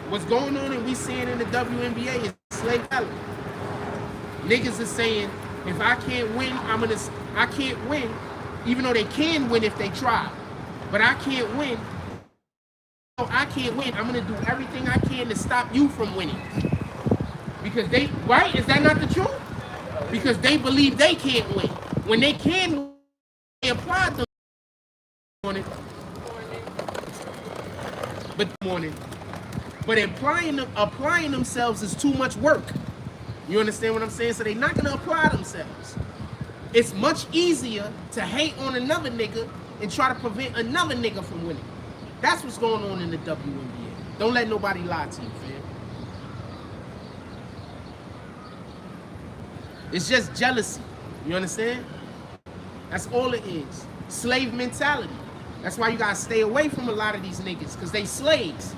What's going on and we seeing in the WNBA is slave mentality. Niggas are saying, if I can't win, I can't win, even though they can win if they try. But I can't win. So I can't win. I'm gonna do everything I can to stop you from winning. Because they, right? Is that not the truth? Because they believe they can't win. When they can win, they apply them on it. But applying themselves is too much work. You understand what I'm saying? So they're not gonna apply themselves. It's much easier to hate on another nigga and try to prevent another nigga from winning. That's what's going on in the WNBA. Don't let nobody lie to you, fam. It's just jealousy. You understand? That's all it is. Slave mentality. That's why you gotta stay away from a lot of these niggas, because they slaves.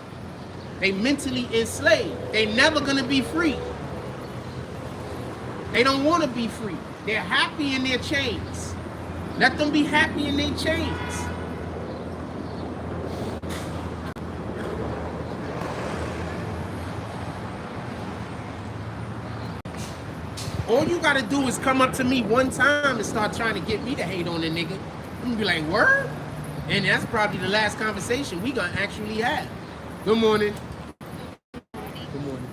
They mentally enslaved. They never gonna be free. They don't wanna be free. They're happy in their chains. Let them be happy in their chains. All you gotta do is come up to me one time and start trying to get me to hate on a nigga. I'm gonna be like, word? And that's probably the last conversation we gonna actually have. Good morning. Good morning.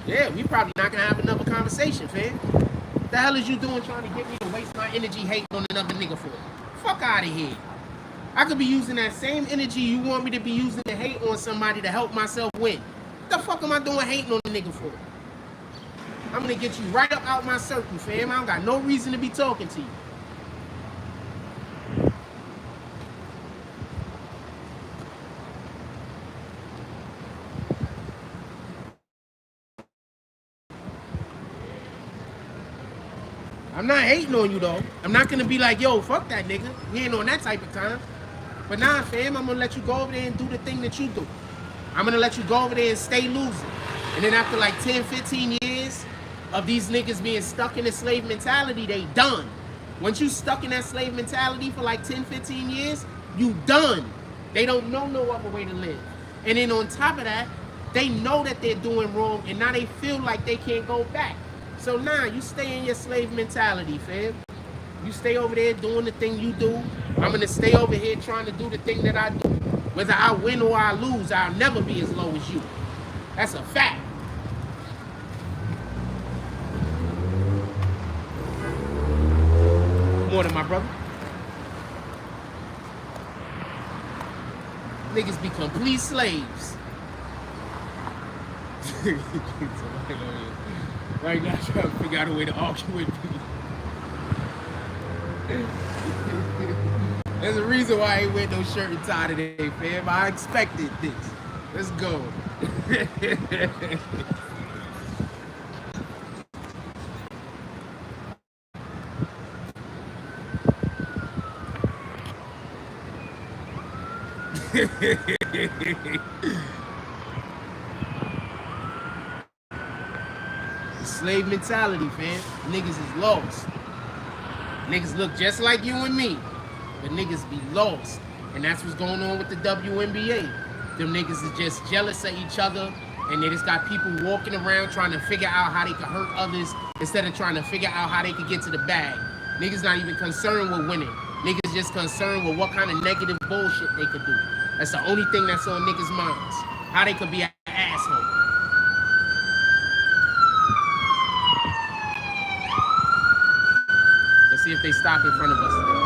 Yeah, we probably not gonna have another conversation, fam. What the hell is you doing trying to get me to waste my energy hating on another nigga for? Fuck out of here. I could be using that same energy you want me to be using to hate on somebody to help myself win. What the fuck am I doing hating on a nigga for? I'm gonna get you right up out my circle, fam. I don't got no reason to be talking to you. I'm not hating on you though. I'm not gonna be like, yo, fuck that nigga. We ain't on that type of time. But nah, fam, I'm gonna let you go over there and do the thing that you do. I'm gonna let you go over there and stay losing. And then after like 10, 15 years of these niggas being stuck in the slave mentality, they done. Once you stuck in that slave mentality for like 10, 15 years, you done. They don't know no other way to live. And then on top of that, they know that they're doing wrong and now they feel like they can't go back. So nah, you stay in your slave mentality, fam. You stay over there doing the thing you do. I'm gonna stay over here trying to do the thing that I do. Whether I win or I lose, I'll never be as low as you. That's a fact. Morning, my brother. Niggas be complete slaves. Right now, trying to figure out a way to argue with people. There's a reason why I ain't wearing no shirt and tie today, fam. I expected this. Let's go. Slave mentality, fam. Niggas is lost. Niggas look just like you and me, but niggas be lost. And that's what's going on with the WNBA. Them niggas is just jealous of each other, and they just got people walking around trying to figure out how they can hurt others instead of trying to figure out how they can get to the bag. Niggas not even concerned with winning. Niggas just concerned with what kind of negative bullshit they could do. That's the only thing that's on niggas' minds. How they could be an asshole. Let's see if they stop in front of us today.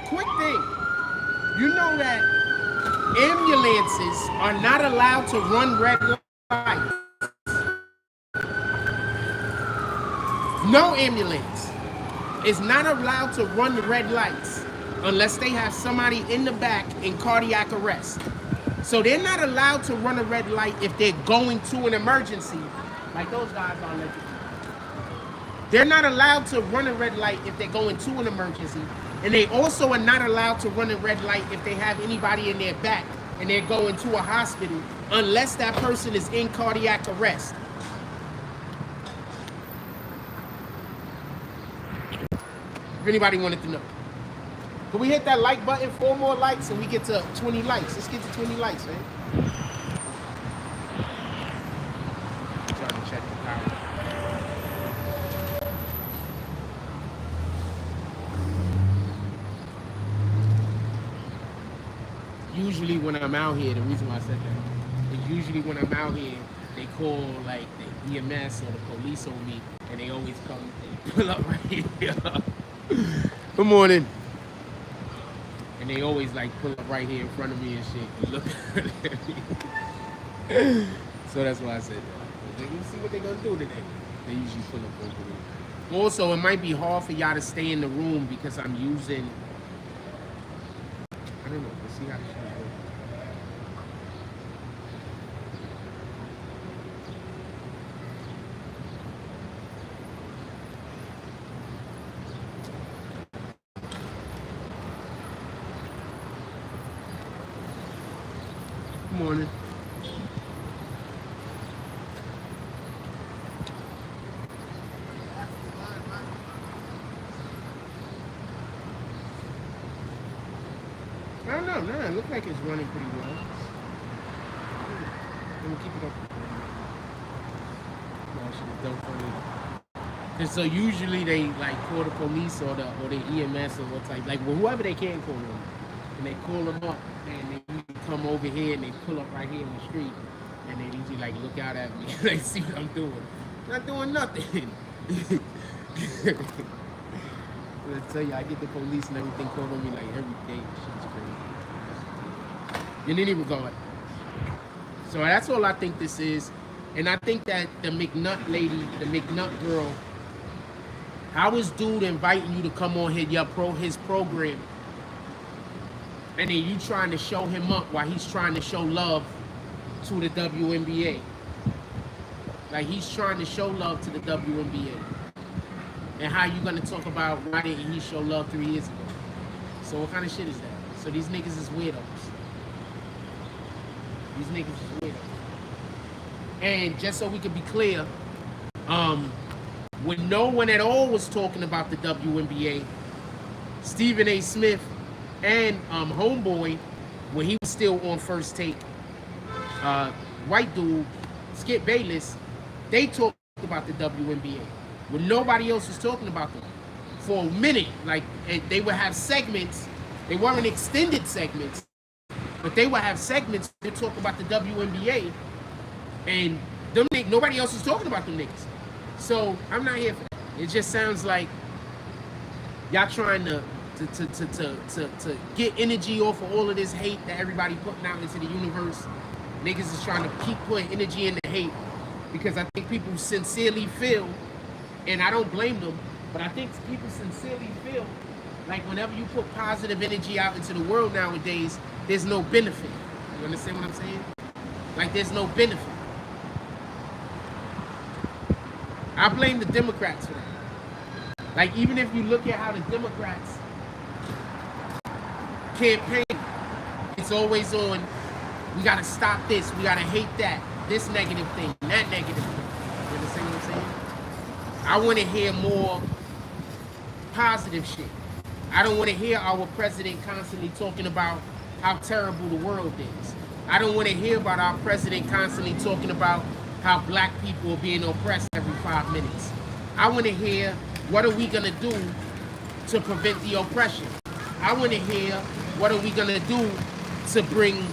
Quick thing, you know that ambulances are not allowed to run red lights. No ambulance is not allowed to run the red lights unless they have somebody in the back in cardiac arrest. So they're not allowed to run a red light if they're going to an emergency, like those guys are. They're not allowed to run a red light if they're going to an emergency. And they also are not allowed to run a red light if they have anybody in their back and they're going to a hospital unless that person is in cardiac arrest. If anybody wanted to know. Can we hit that like button? 4 more likes and we get to 20 likes. Let's get to 20 likes, man. I'm trying to check the power. Usually when I'm out here, the reason why I said that is usually when I'm out here, they call like the EMS or the police on me, and they always come and pull up right here. Good morning. And they always like pull up right here in front of me and shit and look at me. So that's why I said that. Like, you see what they're gonna do today. They usually pull up over here. Also, it might be hard for y'all to stay in the room because I'm using, I don't know, let's see how this shit goes. Good morning. I don't know, no, it looks like it's running pretty well. Let me keep it up. No, shit, don't funny. And so usually they like call the police or the EMS or what type, like whoever they can call them, and they call them up and they usually come over here and they pull up right here in the street and they usually like look out at me and they see what I'm doing. I'm not doing nothing. I tell you, I get the police and everything called on me like every day. Shit's crazy. In any regard. So that's all I think this is. And I think that the McNutt lady, the McNutt girl, how is dude inviting you to come on his program? And then you trying to show him up while he's trying to show love to the WNBA. Like he's trying to show love to the WNBA. And how you gonna talk about why didn't he show love 3 years ago? So what kind of shit is that? So these niggas is weirdos. These niggas is weirdos. And just so we can be clear, when no one at all was talking about the WNBA, Stephen A. Smith and Homeboy, when he was still on First Take, white dude, Skip Bayless, they talked about the WNBA. When nobody else was talking about them for a minute. Like, they would have segments. They weren't extended segments, but they would have segments to talk about the WNBA, and them nobody else was talking about them niggas. So I'm not here for that. It just sounds like y'all trying to to get energy off of all of this hate that everybody putting out into the universe. Niggas is trying to keep putting energy into hate because I think people sincerely feel, and I don't blame them, but I think people sincerely feel like whenever you put positive energy out into the world nowadays, there's no benefit. You understand what I'm saying? Like there's no benefit. I blame the Democrats for that. Like even if you look at how the Democrats campaign, it's always on, we gotta stop this, we gotta hate that, this negative thing, that negative thing. You understand what I'm saying? I wanna hear more positive shit. I don't wanna hear our president constantly talking about how terrible the world is. I don't wanna hear about our president constantly talking about how black people are being oppressed every 5 minutes. I wanna hear, what are we gonna do to prevent the oppression? I wanna hear, what are we gonna do to bring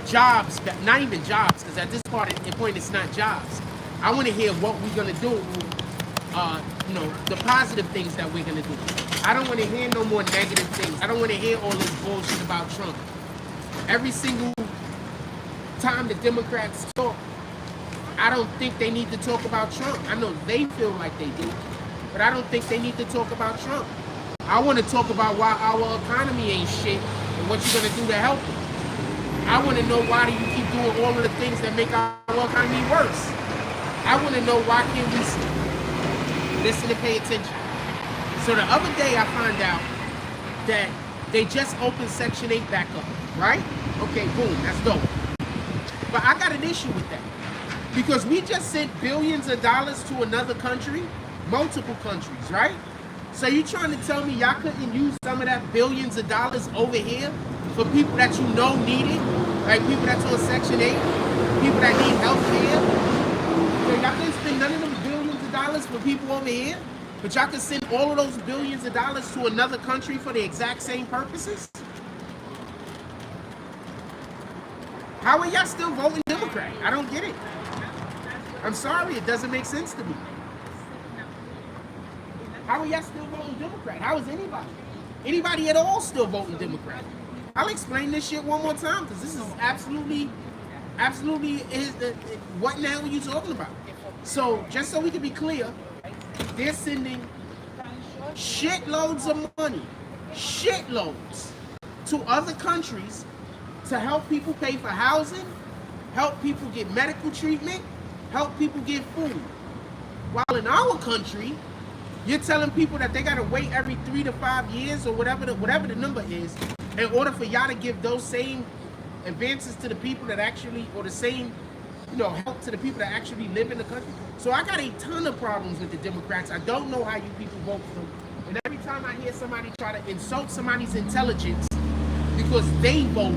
jobs back? Not even jobs, because at this point it's not jobs. I wanna hear what we're gonna do, you know, the positive things that we're gonna do. I don't wanna hear no more negative things. I don't wanna hear all this bullshit about Trump. Every single time the Democrats talk, I don't think they need to talk about Trump. I know they feel like they do, but I don't think they need to talk about Trump. I want to talk about why our economy ain't shit and what you're going to do to help it. I want to know why do you keep doing all of the things that make our economy worse. I want to know why can't we listen and pay attention. So the other day I found out that they just opened Section 8 back up, right? Okay, boom, that's dope. But I got an issue with that. Because we just sent billions of dollars to another country, multiple countries, right? So you trying to tell me y'all couldn't use some of that billions of dollars over here for people that you know need it? Like people that's on Section 8, people that need health care? So y'all can spend none of them billions of dollars for people over here, but y'all can send all of those billions of dollars to another country for the exact same purposes? How are y'all still voting Democrat? I don't get it. I'm sorry, it doesn't make sense to me. How are y'all still voting Democrat? How is anybody at all still voting Democrat? I'll explain this shit one more time because this is absolutely what in the hell are you talking about? So just so we can be clear, they're sending shitloads of money, shitloads, to other countries to help people pay for housing, help people get medical treatment, help people get food. While in our country, you're telling people that they gotta wait every 3 to 5 years or whatever the number is in order for y'all to give those same advances to the people that actually, or the same, you know, help to the people that actually live in the country. So I got a ton of problems with the Democrats. I don't know how you people vote for them. And every time I hear somebody try to insult somebody's intelligence because they vote,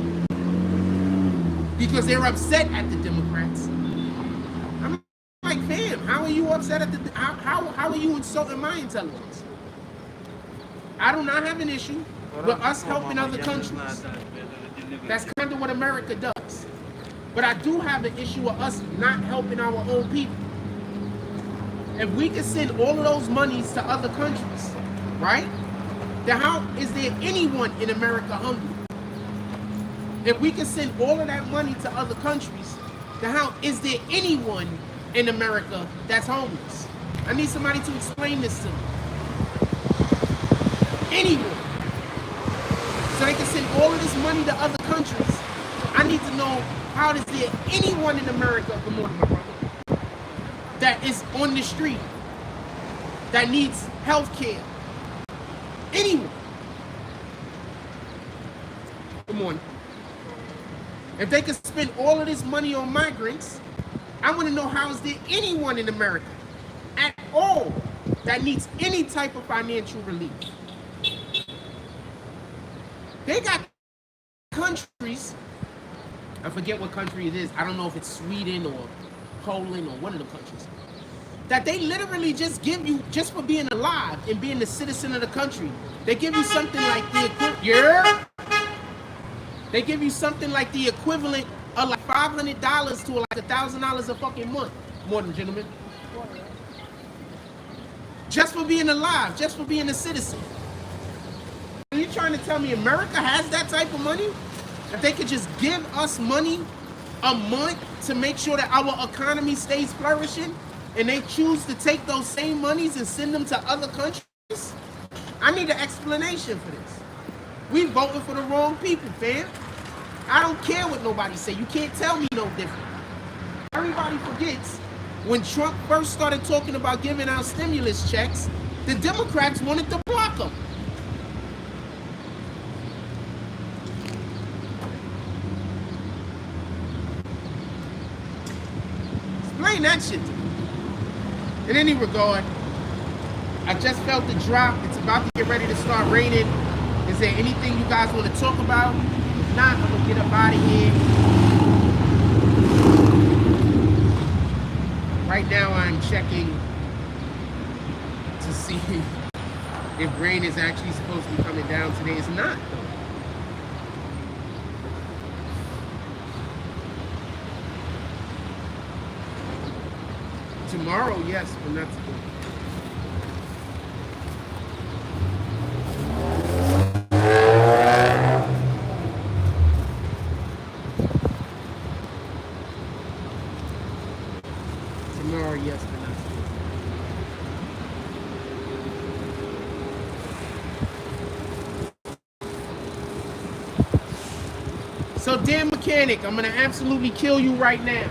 because they're upset at the Democrats, I'm like, fam, how are you upset at the, how are you insulting my intelligence? I do not have an issue with us helping other countries. That's kind of what America does. But I do have an issue with us not helping our own people. If we can send all of those monies to other countries, right? Then how is there anyone in America hungry? If we can send all of that money to other countries, then how is there anyone in America that's homeless? I need somebody to explain this to me. Anyone. So they can send all of this money to other countries. I need to know, how is there anyone in America, good morning, my brother, that is on the street, that needs health care? Anyone. Good morning. If they could spend all of this money on migrants, I want to know, how is there anyone in America at all that needs any type of financial relief? They got countries, I forget what country it is, I don't know if it's Sweden or Poland or one of the countries, that they literally just give you, just for being alive and being a citizen of the country, they give you something like the equivalent, they give you something like the equivalent of like $500 to like $1,000 a fucking month. Morning, gentlemen. Just for being alive, just for being a citizen. trying to tell me America has that type of money? That they could just give us money a month to make sure that our economy stays flourishing, and they choose to take those same monies and send them to other countries? I need an explanation for this. We voting for the wrong people, fam. I don't care what nobody say. You can't tell me no different. Everybody forgets when Trump first started talking about giving out stimulus checks, the Democrats wanted to block them. Explain that shit to me. In any regard, I just felt the drop. It's about to get ready to start raining. Is there anything you guys want to talk about? If not, I'm going to get up out of here. Right now, I'm checking to see if rain is actually supposed to be coming down today. It's not. Tomorrow, yes, but not today. Tomorrow, yes, but not today. So, damn mechanic, I'm gonna absolutely kill you right now.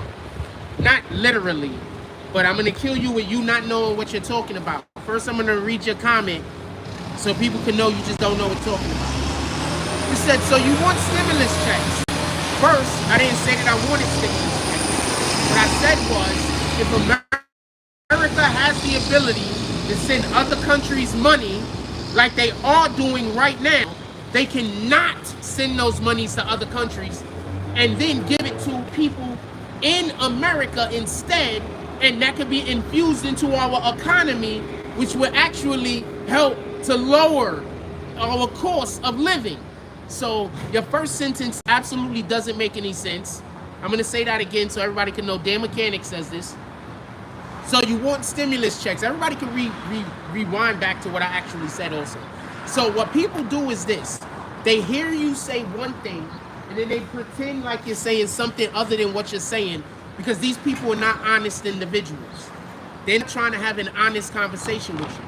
Not literally. But I'm going to kill you with you not knowing what you're talking about. First, I'm going to read your comment so people can know you just don't know what you're talking about. You said, so you want stimulus checks. First, I didn't say that I wanted stimulus checks. What I said was, if America has the ability to send other countries money like they are doing right now, they cannot send those monies to other countries and then give it to people in America instead. And that could be infused into our economy, which will actually help to lower our cost of living. So your first sentence absolutely doesn't make any sense. I'm going to say that again so everybody can know. Dan Mechanic says this. So you want stimulus checks. Everybody can rewind back to what I actually said also. So what people do is this. They hear you say one thing, and then they pretend like you're saying something other than what you're saying, because these people are not honest individuals. They're not trying to have an honest conversation with you.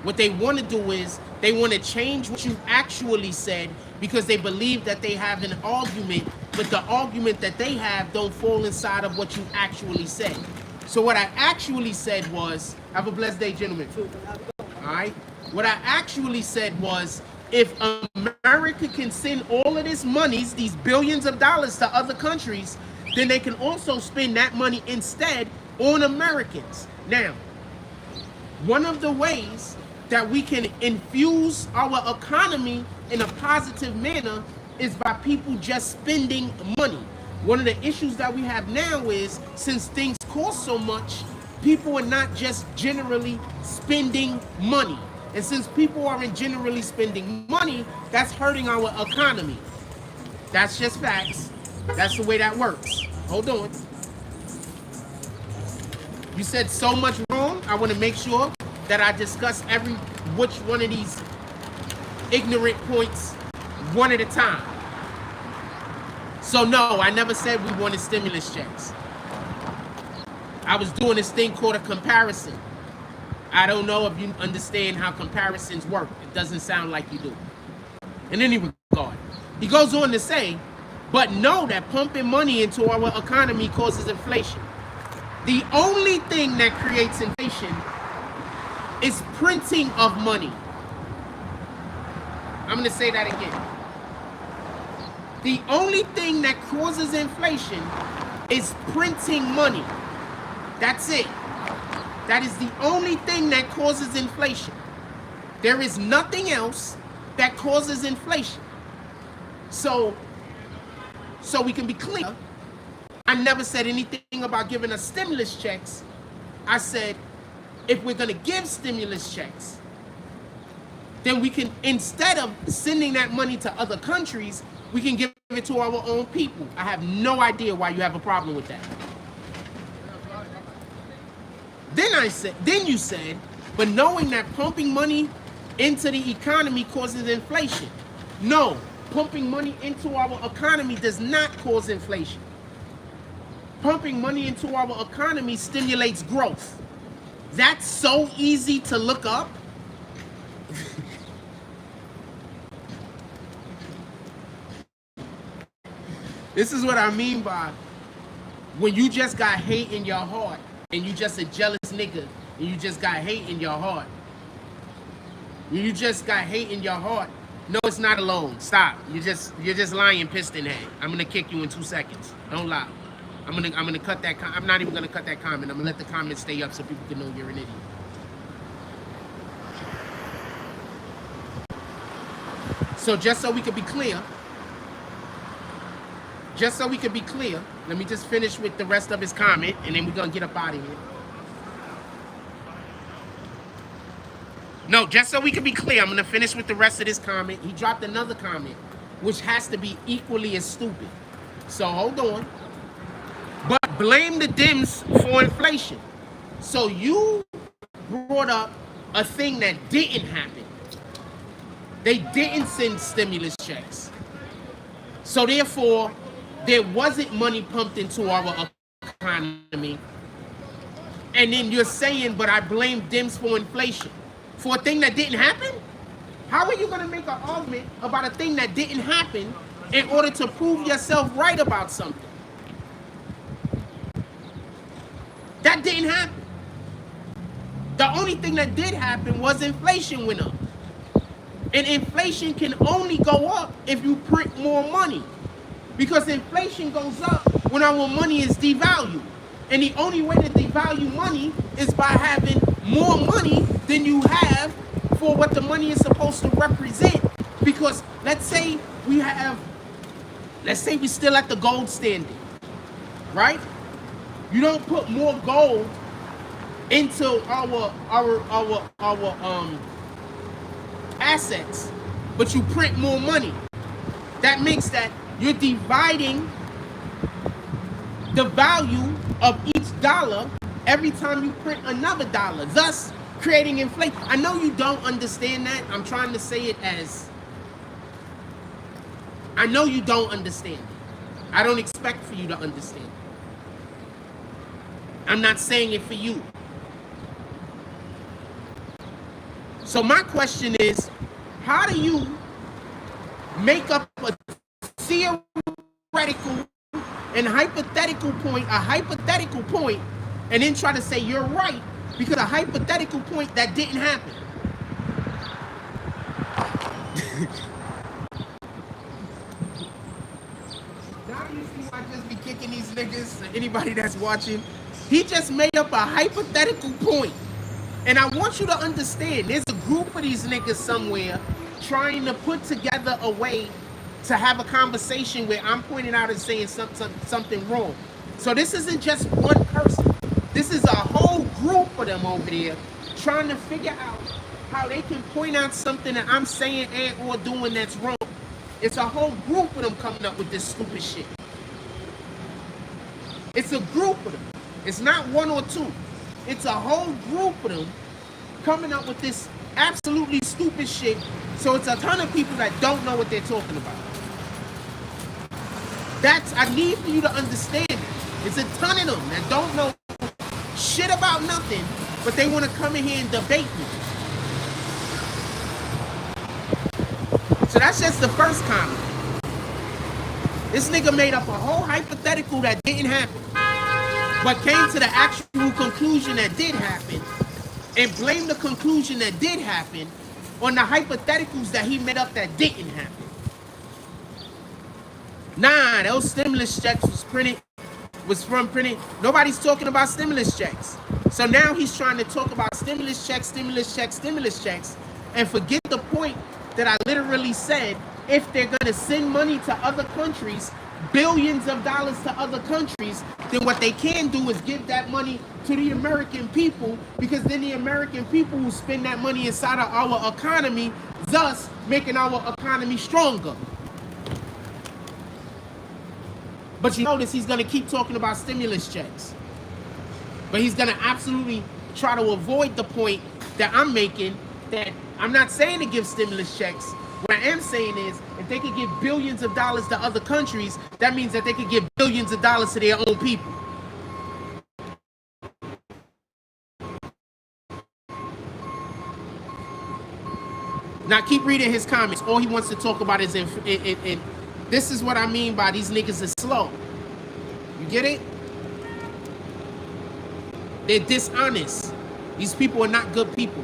What they want to do is they want to change what you actually said because they believe that they have an argument, but the argument that they have don't fall inside of what you actually said. So what I actually said was, have a blessed day, gentlemen. All right? What I actually said was, if America can send all of this money, these billions of dollars to other countries, then they can also spend that money instead on Americans. Now, one of the ways that we can infuse our economy in a positive manner is by people just spending money. One of the issues that we have now is, since things cost so much, people are not just generally spending money. And since people aren't generally spending money, that's hurting our economy. That's just facts. That's the way that works. Hold on. You said so much wrong. I want to make sure that I discuss which one of these ignorant points one at a time. So no, I never said we wanted stimulus checks. I was doing this thing called a comparison. I don't know if you understand how comparisons work. It doesn't sound like you do. In any regard, he goes on to say, but know that pumping money into our economy causes inflation. The only thing that creates inflation is printing of money. I'm going to say that again. The only thing that causes inflation is printing money. That's it. That is the only thing that causes inflation. There is nothing else that causes inflation. So we can be clear, I never said anything about giving us stimulus checks. I said, if we're going to give stimulus checks, then we can, instead of sending that money to other countries, we can give it to our own people. I have no idea why you have a problem with that. Then you said, but knowing that pumping money into the economy causes inflation. No, pumping money into our economy does not cause inflation. Pumping money into our economy stimulates growth. That's so easy to look up. This is what I mean by when you just got hate in your heart and you just a jealous nigga and you just got hate in your heart. You just got hate in your heart. No, it's not alone. Stop. You're just lying, piston head. I'm gonna kick you in 2 seconds. Don't lie. I'm gonna cut that. I'm not even gonna cut that comment. I'm gonna let the comment stay up so people can know you're an idiot. So just so we could be clear. Just so we could be clear, let me just finish with the rest of his comment, and then we're gonna get up out of here. No, just so we can be clear, I'm gonna finish with the rest of this comment. He dropped another comment, which has to be equally as stupid. So hold on. But blame the Dems for inflation. So you brought up a thing that didn't happen. They didn't send stimulus checks. So therefore, there wasn't money pumped into our economy. And then you're saying, but I blame Dems for inflation. For a thing that didn't happen? How are you going to make an argument about a thing that didn't happen in order to prove yourself right about something? That didn't happen. The only thing that did happen was inflation went up. And inflation can only go up if you print more money. Because inflation goes up when our money is devalued. And the only way to devalue money is by having more money than you have for what the money is supposed to represent. Because let's say we're still at the gold standard, right? You don't put more gold into our assets, but you print more money. That makes that you're dividing the value of each dollar every time you print another dollar, thus creating inflation. I know you don't understand that. I'm trying to say it as, I know you don't understand it. I don't expect for you to understand it. I'm not saying it for you. So my question is, how do you make up a theoretical and hypothetical point, and then try to say you're right because a hypothetical point that didn't happen? Now you see why I just be kicking these niggas, anybody that's watching. He just made up a hypothetical point. And I want you to understand, there's a group of these niggas somewhere trying to put together a way to have a conversation where I'm pointing out and saying something wrong. So this isn't just one person. This is a whole group of them over there trying to figure out how they can point out something that I'm saying and or doing that's wrong. It's a whole group of them coming up with this stupid shit. It's a group of them. It's not one or two. It's a whole group of them coming up with this absolutely stupid shit. So it's a ton of people that don't know what they're talking about. I need for you to understand it. It's a ton of them that don't know shit about nothing, but they want to come in here and debate me. So that's just the first comment. This nigga made up a whole hypothetical that didn't happen, but came to the actual conclusion that did happen, and blamed the conclusion that did happen on the hypotheticals that he made up that didn't happen. Nah, those stimulus checks was from printing. Nobody's talking about stimulus checks. So now he's trying to talk about stimulus checks, and forget the point that I literally said. If they're gonna send money to other countries, billions of dollars to other countries, then what they can do is give that money to the American people, because then the American people will spend that money inside of our economy, thus making our economy stronger. But you notice he's going to keep talking about stimulus checks. But he's going to absolutely try to avoid the point that I'm making, that I'm not saying to give stimulus checks. What I am saying is, if they could give billions of dollars to other countries, that means that they could give billions of dollars to their own people. Now keep reading his comments. All he wants to talk about is this is what I mean by these niggas is slow. You get it? They're dishonest. These people are not good people.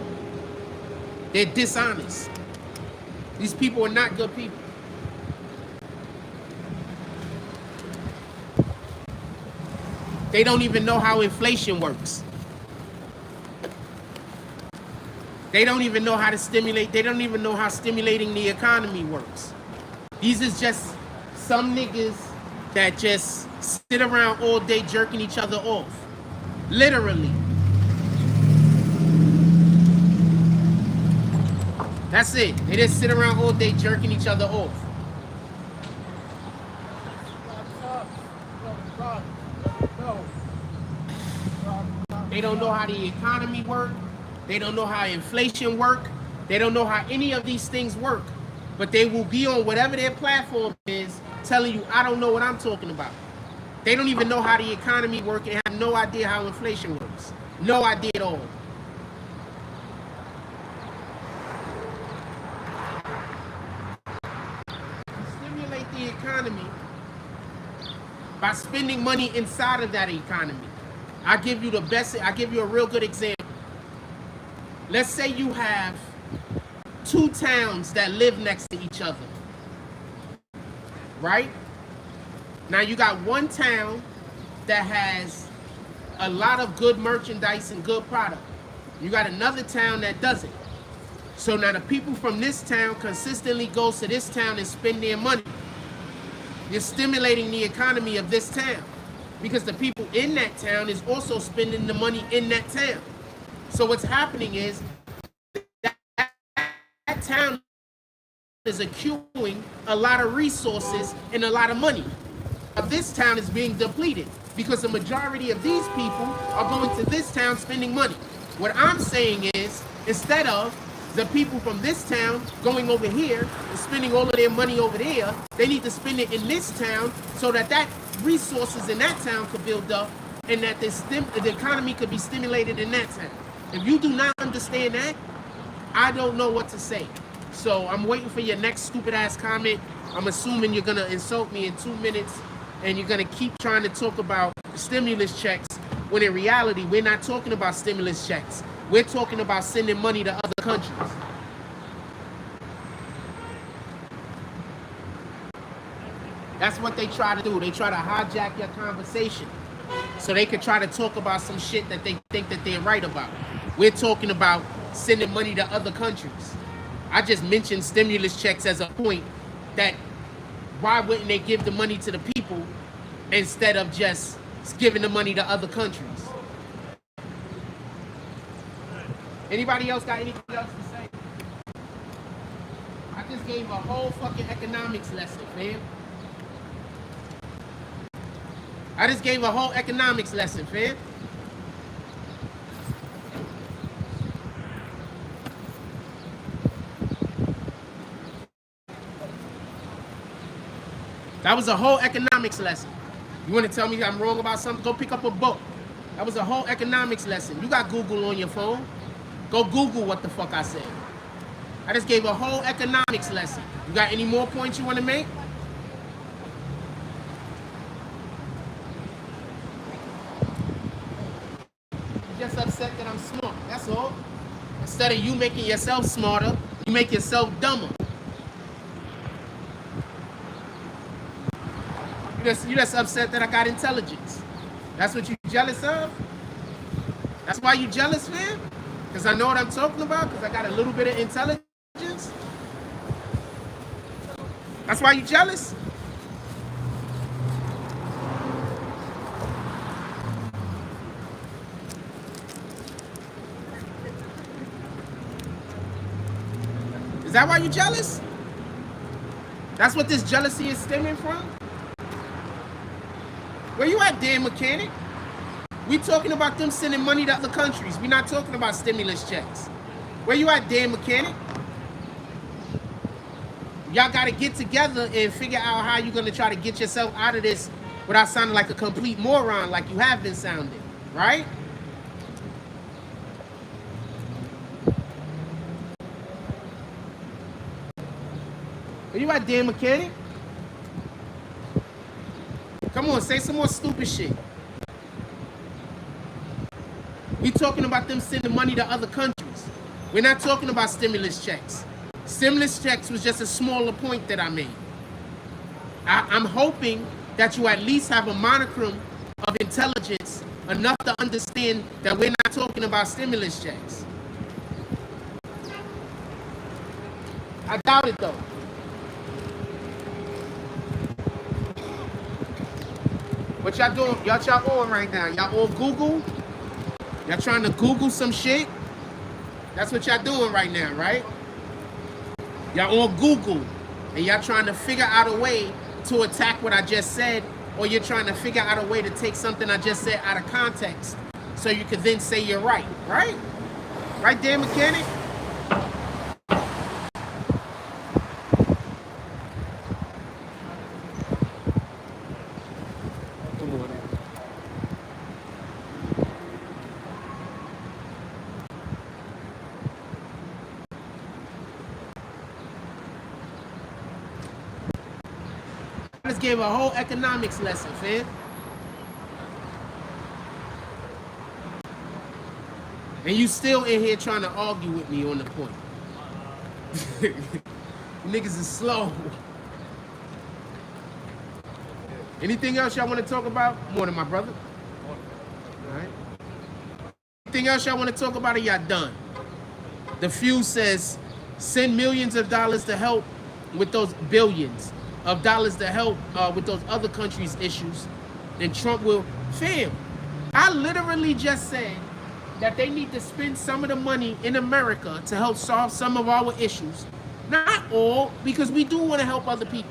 They're dishonest. These people are not good people. They don't even know how inflation works. They don't even know how to stimulate. They don't even know how stimulating the economy works. These is just some niggas that just sit around all day jerking each other off. Literally. That's it. They just sit around all day jerking each other off. They don't know how the economy works. They don't know how inflation works. They don't know how any of these things work. But they will be on whatever their platform is telling you, I don't know what I'm talking about. They don't even know how the economy works and have no idea how inflation works. No idea at all. Stimulate the economy by spending money inside of that economy. I'll give you the best, I'll give you a real good example. Let's say you have two towns that live next to each other, right? Now you got one town that has a lot of good merchandise and good product. You got another town that doesn't. So now the people from this town consistently goes to this town and spend their money. You're stimulating the economy of this town because the people in that town is also spending the money in that town. So what's happening is that town is accruing a lot of resources and a lot of money. This town is being depleted because the majority of these people are going to this town spending money. What I'm saying is, instead of the people from this town going over here and spending all of their money over there, they need to spend it in this town so that that resources in that town could build up and that the economy could be stimulated in that town. If you do not understand that, I don't know what to say. So I'm waiting for your next stupid ass comment. I'm assuming you're gonna insult me in 2 minutes and you're gonna keep trying to talk about stimulus checks when in reality, we're not talking about stimulus checks. We're talking about sending money to other countries. That's what they try to do. They try to hijack your conversation so they could try to talk about some shit that they think that they're right about. We're talking about sending money to other countries. I just mentioned stimulus checks as a point that why wouldn't they give the money to the people instead of just giving the money to other countries? Anybody else got anything else to say? I just gave a whole fucking economics lesson, man. I just gave a whole economics lesson, fam. That was a whole economics lesson. You want to tell me I'm wrong about something? Go pick up a book. That was a whole economics lesson. You got Google on your phone. Go Google what the fuck I said. I just gave a whole economics lesson. You got any more points you want to make? You're just upset that I'm smart. That's all. Instead of you making yourself smarter, you make yourself dumber. You're just upset that I got intelligence. That's what you're jealous of? That's why you jealous, man? Because I know what I'm talking about? Because I got a little bit of intelligence? That's why you jealous? Is that why you jealous? That's what this jealousy is stemming from? Where you at, damn mechanic? We talking about them sending money to other countries. We're not talking about stimulus checks. Where you at, damn mechanic? y'all got to get together and figure out how you're going to try to get yourself out of this without sounding like a complete moron like you have been sounding, right? Are you right, damn mechanic? Come on, say some more stupid shit. We talking about them sending money to other countries. We're not talking about stimulus checks. Stimulus checks was just a smaller point that I made. I'm hoping that you at least have a modicum of intelligence enough to understand that we're not talking about stimulus checks. I doubt it though. What y'all doing? Y'all on right now? Y'all all Google? Y'all trying to Google some shit? That's what y'all doing right now, right? Y'all all Google and y'all trying to figure out a way to attack what I just said, or you're trying to figure out a way to take something I just said out of context so you can then say you're right, right? Right there, mechanic? I just gave a whole economics lesson, fam. And you still in here trying to argue with me on the point. Niggas is slow. Anything else y'all want to talk about? More than my brother. All right. Anything else y'all want to talk about, or y'all done? The Fuse says, send millions of dollars to help with those billions of dollars to help with those other countries' issues, then Trump will. Fam, I literally just said that they need to spend some of the money in America to help solve some of our issues. Not all, because we do want to help other people.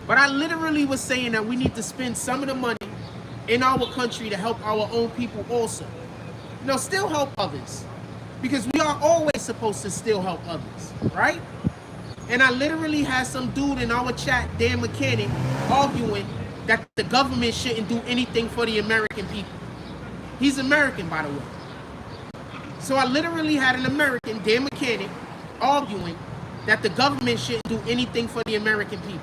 But I literally was saying that we need to spend some of the money in our country to help our own people also. You know, still help others. Because we are always supposed to still help others, right? And I literally had some dude in our chat, Dan Mechanic, arguing that the government shouldn't do anything for the American people. He's American, by the way. So I literally had an American, Dan Mechanic, arguing that the government shouldn't do anything for the American people.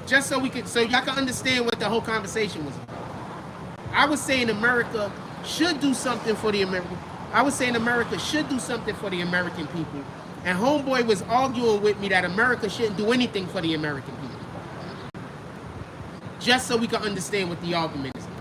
Just so we could, so y'all can understand what the whole conversation was about. I was saying America should do something for the American. I was saying America should do something for the American people, and homeboy was arguing with me that America shouldn't do anything for the American people. Just so we can understand what the argument is about.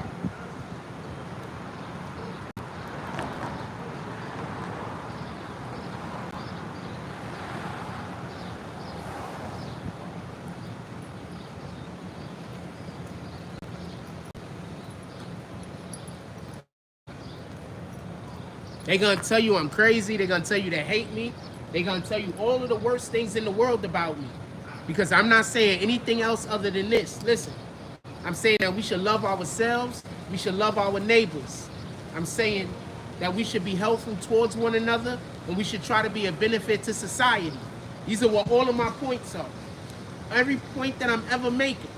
They're going to tell you I'm crazy. They're going to tell you they hate me. They're going to tell you all of the worst things in the world about me. Because I'm not saying anything else other than this. Listen, I'm saying that we should love ourselves. We should love our neighbors. I'm saying that we should be helpful towards one another, and we should try to be a benefit to society. These are what all of my points are. Every point that I'm ever making.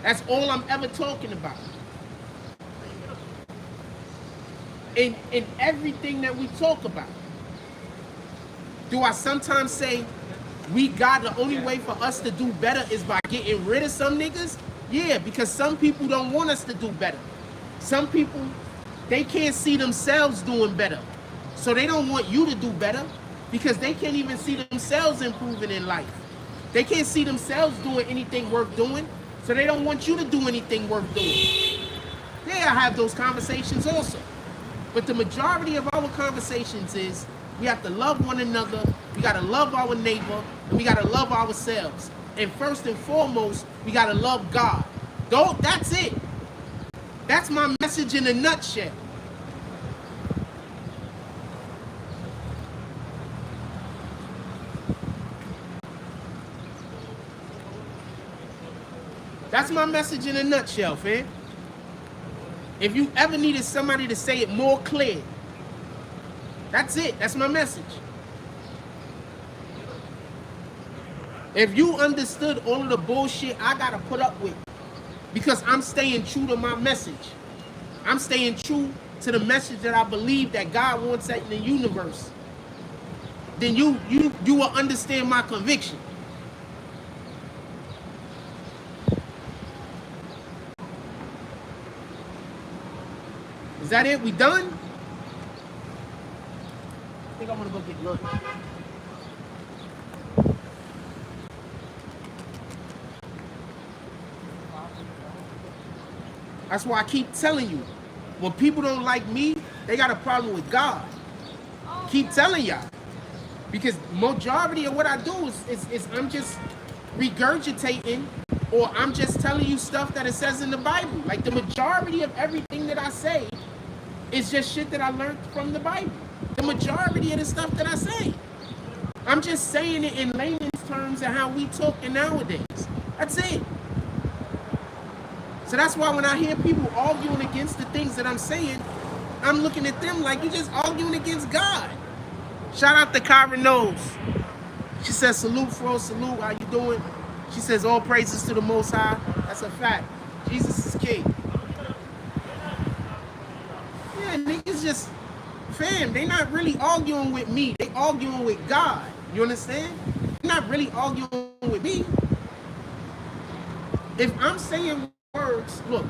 That's all I'm ever talking about. In everything that we talk about. Do I sometimes say the only way for us to do better is by getting rid of some niggas? Yeah, because some people don't want us to do better. Some people, they can't see themselves doing better. So they don't want you to do better because they can't even see themselves improving in life. They can't see themselves doing anything worth doing, so they don't want you to do anything worth doing. Yeah, I have those conversations also. But the majority of our conversations is we have to love one another, we got to love our neighbor, and we got to love ourselves. And first and foremost, we got to love God. That's it. That's my message in a nutshell. That's my message in a nutshell, fam. If you ever needed somebody to say it more clear, that's it. That's my message. If you understood all of the bullshit I gotta put up with, because I'm staying true to my message. I'm staying true to the message that I believe that God wants in the universe, then you will understand my conviction. Is that it? We done? I think I'm gonna go get lunch. That's why I keep telling you, when people don't like me, they got a problem with God. Keep telling y'all. Because majority of what I do is I'm just regurgitating, or I'm just telling you stuff that it says in the Bible. Like the majority of everything that I say is just shit that I learned from the Bible. The majority of the stuff that I say. I'm just saying it in layman's terms and how we talking nowadays. That's it. So that's why when I hear people arguing against the things that I'm saying, I'm looking at them like you're just arguing against God. Shout out to Kyra Knowles. She says, salute, bro, salute, how you doing? She says, all praises to the Most High. That's a fact. Jesus is king. Yeah, niggas just, fam, they not really arguing with me. They arguing with God. You understand? They're not really arguing with me. If I'm saying words, look,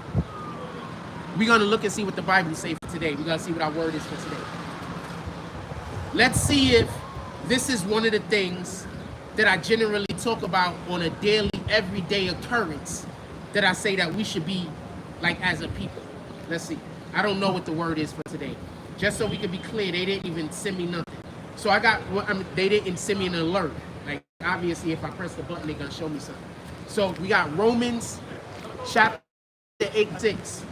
we're going to look and see what the Bible says for today. We're going to see what our word is for today. Let's see if this is one of the things that I generally talk about on a daily, everyday occurrence that I say that we should be like as a people. Let's see. I don't know what the word is for today. Just so we can be clear, they didn't even send me nothing. So I got, they didn't send me an alert. Like, obviously, if I press the button, they're going to show me something. So we got Romans chapter 8:6.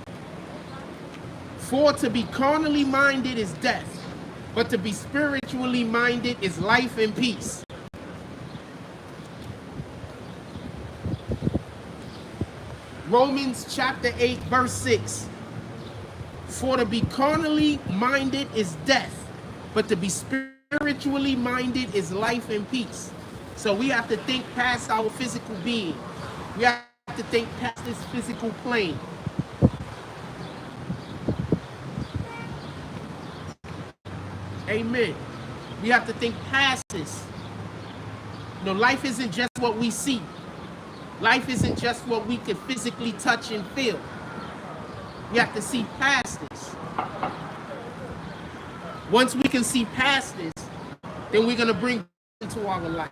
For to be carnally minded is death, but to be spiritually minded is life and peace. Romans chapter 8, verse 6. For to be carnally minded is death, but to be spiritually minded is life and peace. So we have to think past our physical being. We have to think past this physical plane. Amen. We have to think past this. You know, life isn't just what we see. Life isn't just what we can physically touch and feel. We have to see past this. Once we can see past this, then we're going to bring into our life.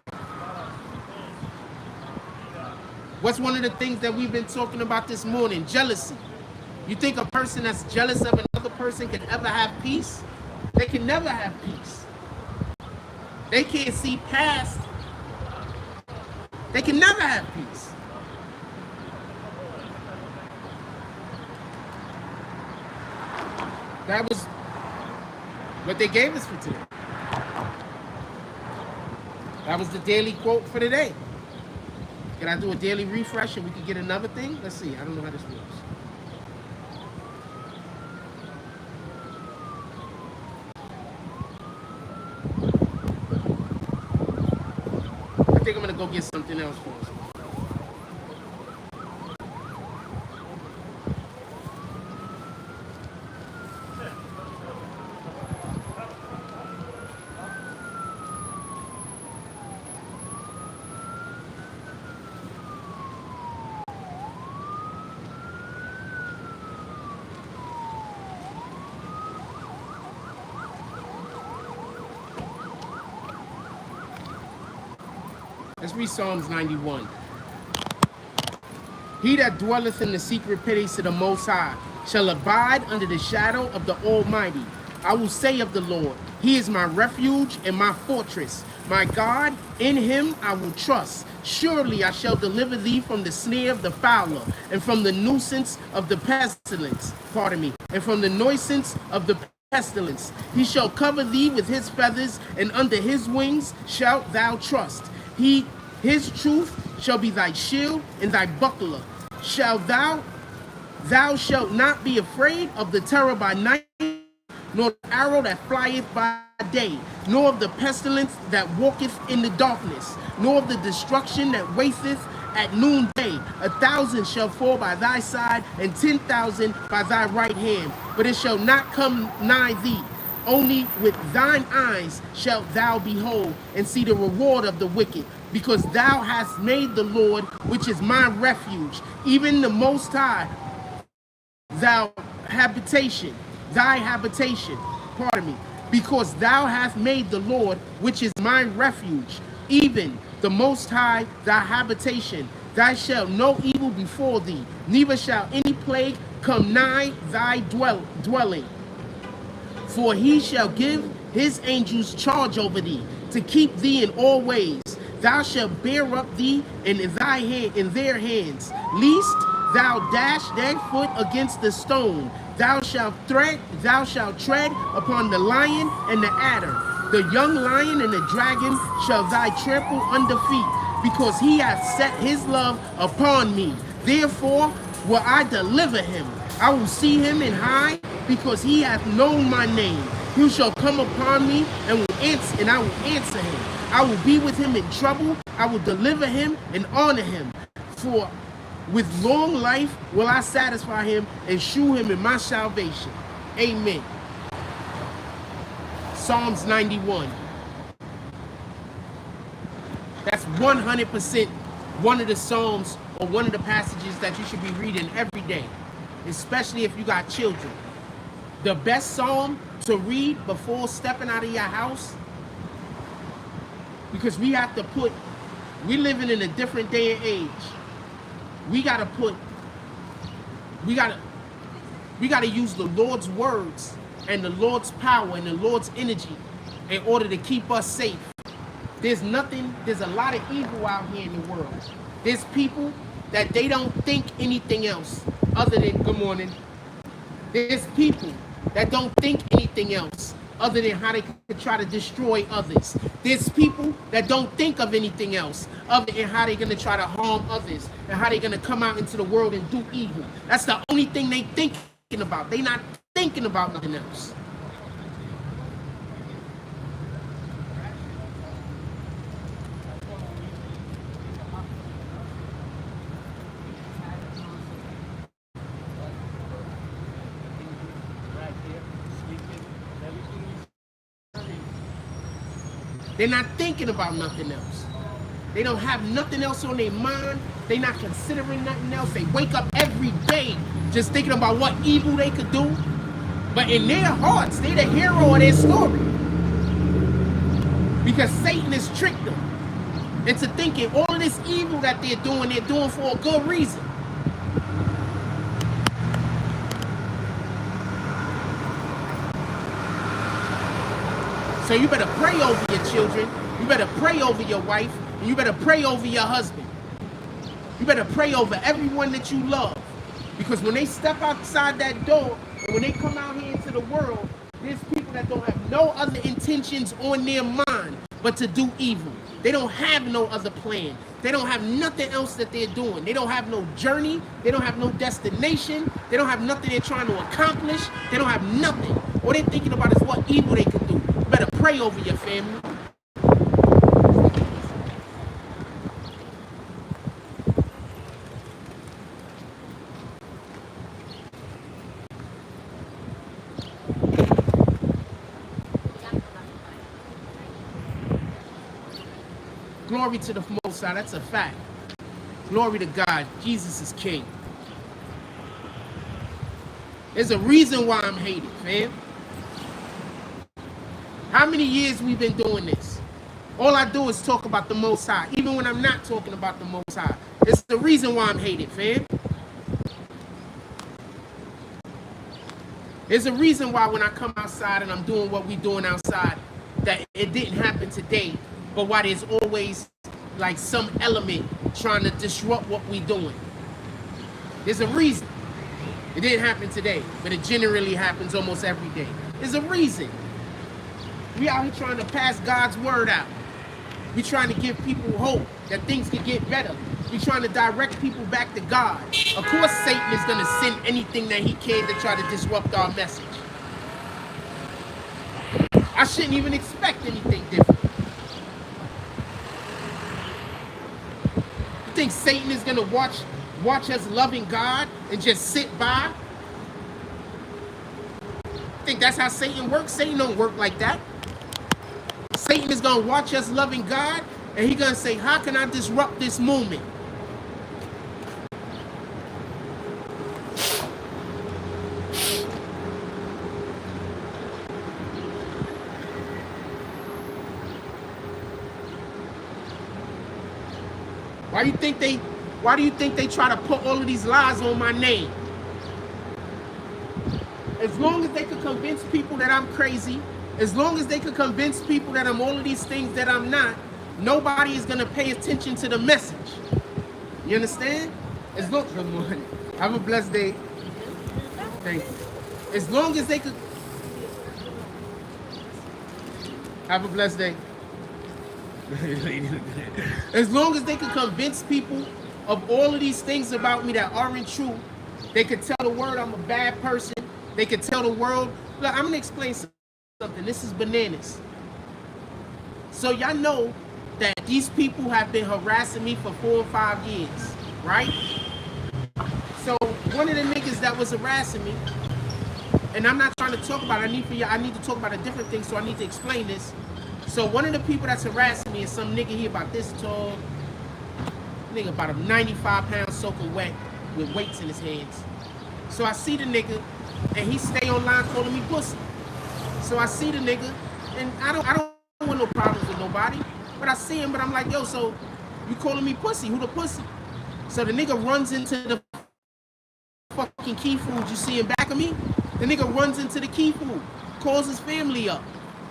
What's one of the things that we've been talking about this morning? Jealousy. You think a person that's jealous of another person can ever have peace? They can never have peace. They can't see past. They can never have peace. That was what they gave us for today. That was the daily quote for today. Can I do a daily refresh and we can get another thing? Let's see. I don't know how this works. I think I'm going to go get something else for us. Let's read Psalms 91. He that dwelleth in the secret place of the Most High shall abide under the shadow of the Almighty. I will say of the Lord, He is my refuge and my fortress. My God, in Him I will trust. Surely I shall deliver thee from the snare of the fowler, and from the nuisance of the pestilence. And from the nuisance of the pestilence. He shall cover thee with His feathers, and under His wings shalt thou trust. His truth shall be thy shield and thy buckler. Thou shalt not be afraid of the terror by night, nor the arrow that flieth by day, nor of the pestilence that walketh in the darkness, nor of the destruction that wasteth at noonday. 1,000 shall fall by thy side, and 10,000 by thy right hand, but it shall not come nigh thee. Only with thine eyes shalt thou behold, and see the reward of the wicked, because thou hast made the Lord, which is my refuge, even the Most High, thy habitation, pardon me, because thou hast made the Lord, which is my refuge, even the Most High, thy habitation. Thou shalt no evil befall thee, neither shall any plague come nigh thy dwelling. For he shall give his angels charge over thee, to keep thee in all ways. Thou shalt bear up thee in their hands, lest thou dash thy foot against the stone. Thou shalt tread upon the lion and the adder. The young lion and the dragon shall thy trample under feet, because he hath set his love upon me. Therefore will I deliver him. I will see him in high, because he hath known my name. He shall come upon me and I will answer him. I will be with him in trouble. I will deliver him and honor him. For with long life will I satisfy him and shew him in my salvation. Amen. Psalms 91. That's 100% one of the Psalms or one of the passages that you should be reading every day, especially if you got children. The best Psalm to read before stepping out of your house, because we living in a different day and age. We gotta use the Lord's words and the Lord's power and the Lord's energy in order to keep us safe. There's a lot of evil out here in the world. There's people that they don't think anything else other than good morning. There's people that don't think anything else other than how they could try to destroy others. There's people that don't think of anything else other than how they're going to try to harm others and how they're going to come out into the world and do evil. That's the only thing they thinking about. They're not thinking about nothing else. They're not thinking about nothing else. They don't have nothing else on their mind. They're not considering nothing else. They wake up every day just thinking about what evil they could do. But in their hearts, they're the hero of their story. Because Satan has tricked them into thinking all of this evil that they're doing for a good reason. So you better pray over your children, you better pray over your wife, and you better pray over your husband. You better pray over everyone that you love. Because when they step outside that door, and when they come out here into the world, there's people that don't have no other intentions on their mind but to do evil. They don't have no other plan. They don't have nothing else that they're doing. They don't have no journey. They don't have no destination. They don't have nothing they're trying to accomplish. They don't have nothing. All they're thinking about is what evil they could do. You better pray over your family. Glory to the Most High. That's a fact. Glory to God. Jesus is King. There's a reason why I'm hated, fam. How many years we've been doing this? All I do is talk about the Most High, even when I'm not talking about the Most High. It's the reason why I'm hated, fam. There's a reason why when I come outside and I'm doing what we're doing outside, that it didn't happen today, but why there's always like some element trying to disrupt what we're doing. There's a reason. It didn't happen today, but it generally happens almost every day. There's a reason. We out here trying to pass God's word out. We trying to give people hope that things can get better. We trying to direct people back to God. Of course, Satan is going to send anything that he can to try to disrupt our message. I shouldn't even expect anything different. You think Satan is going to watch us loving God and just sit by? Think that's how Satan works? Satan don't work like that. Satan is going to watch us loving God, and he's going to say, how can I disrupt this movement? Why do you think they try to put all of these lies on my name? As long as they could convince people that I'm crazy, as long as they could convince people that I'm all of these things that I'm not, nobody is going to pay attention to the message. You understand? As long, good morning. Have a blessed day. Thank you. As long as they could, have a blessed day. As long as they could convince people of all of these things about me that aren't true, they could tell the world I'm a bad person. They could tell the world, look, I'm going to explain something. This is bananas. So y'all know that these people have been harassing me for 4 or 5 years, right? So one of the niggas that was harassing me, and I'm not trying to talk about it, I need to talk about a different thing, so I need to explain this. So one of the people that's harassing me is some nigga here about this tall, nigga about a 95-pound soaking wet with weights in his hands. So I see the nigga, and he stay online calling me pussy. So I see the nigga, and I don't want no problems with nobody, but I see him, but I'm like, yo, so you calling me pussy? Who the pussy? So the nigga runs into the fucking Key Food you see in back of me. The nigga runs into the Key Food, calls his family up.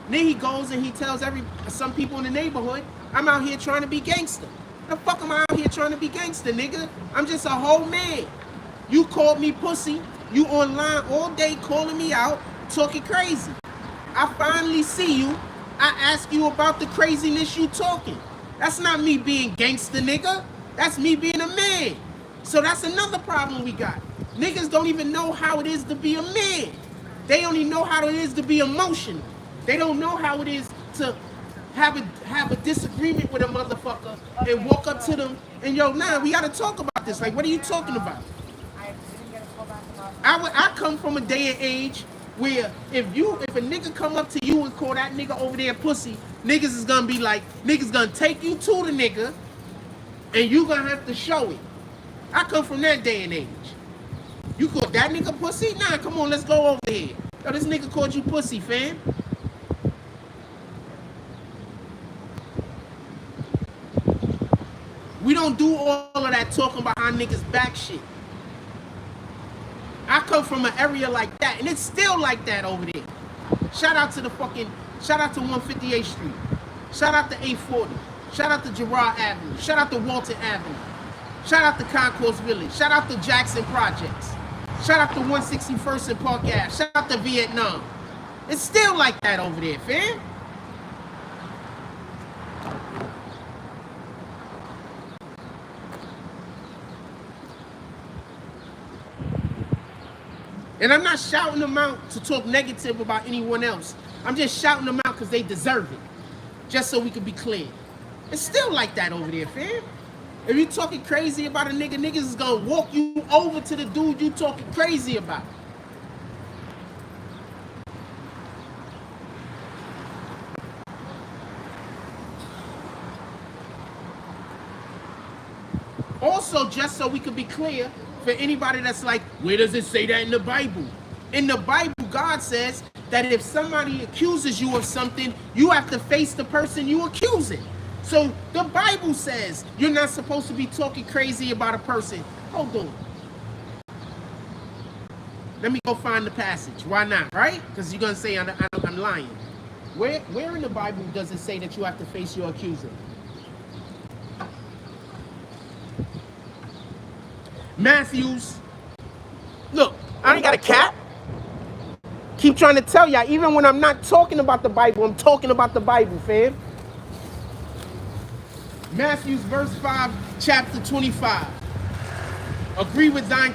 Then he goes and he tells some people in the neighborhood, I'm out here trying to be gangster. The fuck am I out here trying to be gangster, nigga? I'm just a whole man. You called me pussy. You online all day calling me out, talking crazy. I finally see you. I ask you about the craziness you talking. That's not me being gangster, nigga. That's me being a man. So that's another problem we got. Niggas don't even know how it is to be a man. They only know how it is to be emotional. They don't know how it is to have a disagreement with a motherfucker and walk up to them and yo, nah, we gotta talk about this. Like, what are you talking about? I come from a day and age where if a nigga come up to you and call that nigga over there pussy, niggas is gonna be like, niggas gonna take you to the nigga and you gonna have to show it. I come from that day and age. You call that nigga pussy? Nah, come on, let's go over here. Yo, this nigga called you pussy, fam. We don't do all of that talking behind niggas' back shit. I come from an area like that, and it's still like that over there. Shout out to 158th Street. Shout out to 840. Shout out to Girard Avenue. Shout out to Walton Avenue. Shout out to Concourse Village. Shout out to Jackson Projects. Shout out to 161st and Park Ave. Shout out to Vietnam. It's still like that over there, fam. And I'm not shouting them out to talk negative about anyone else. I'm just shouting them out because they deserve it. Just so we can be clear. It's still like that over there, fam. If you talking crazy about a nigga, niggas is gonna walk you over to the dude you talking crazy about. Also, just so we can be clear, for anybody that's like, where does it say that in the Bible? In the Bible, God says that if somebody accuses you of something, you have to face the person you accusing. So the Bible says you're not supposed to be talking crazy about a person. Hold on. Let me go find the passage. Why not, right? Because you're going to say I'm lying. Where in the Bible does it say that you have to face your accuser? Matthews. Look, I ain't got a cap. Keep trying to tell y'all, even when I'm not talking about the Bible, I'm talking about the Bible, fam. Matthew verse 5, chapter 25. Agreeing with thine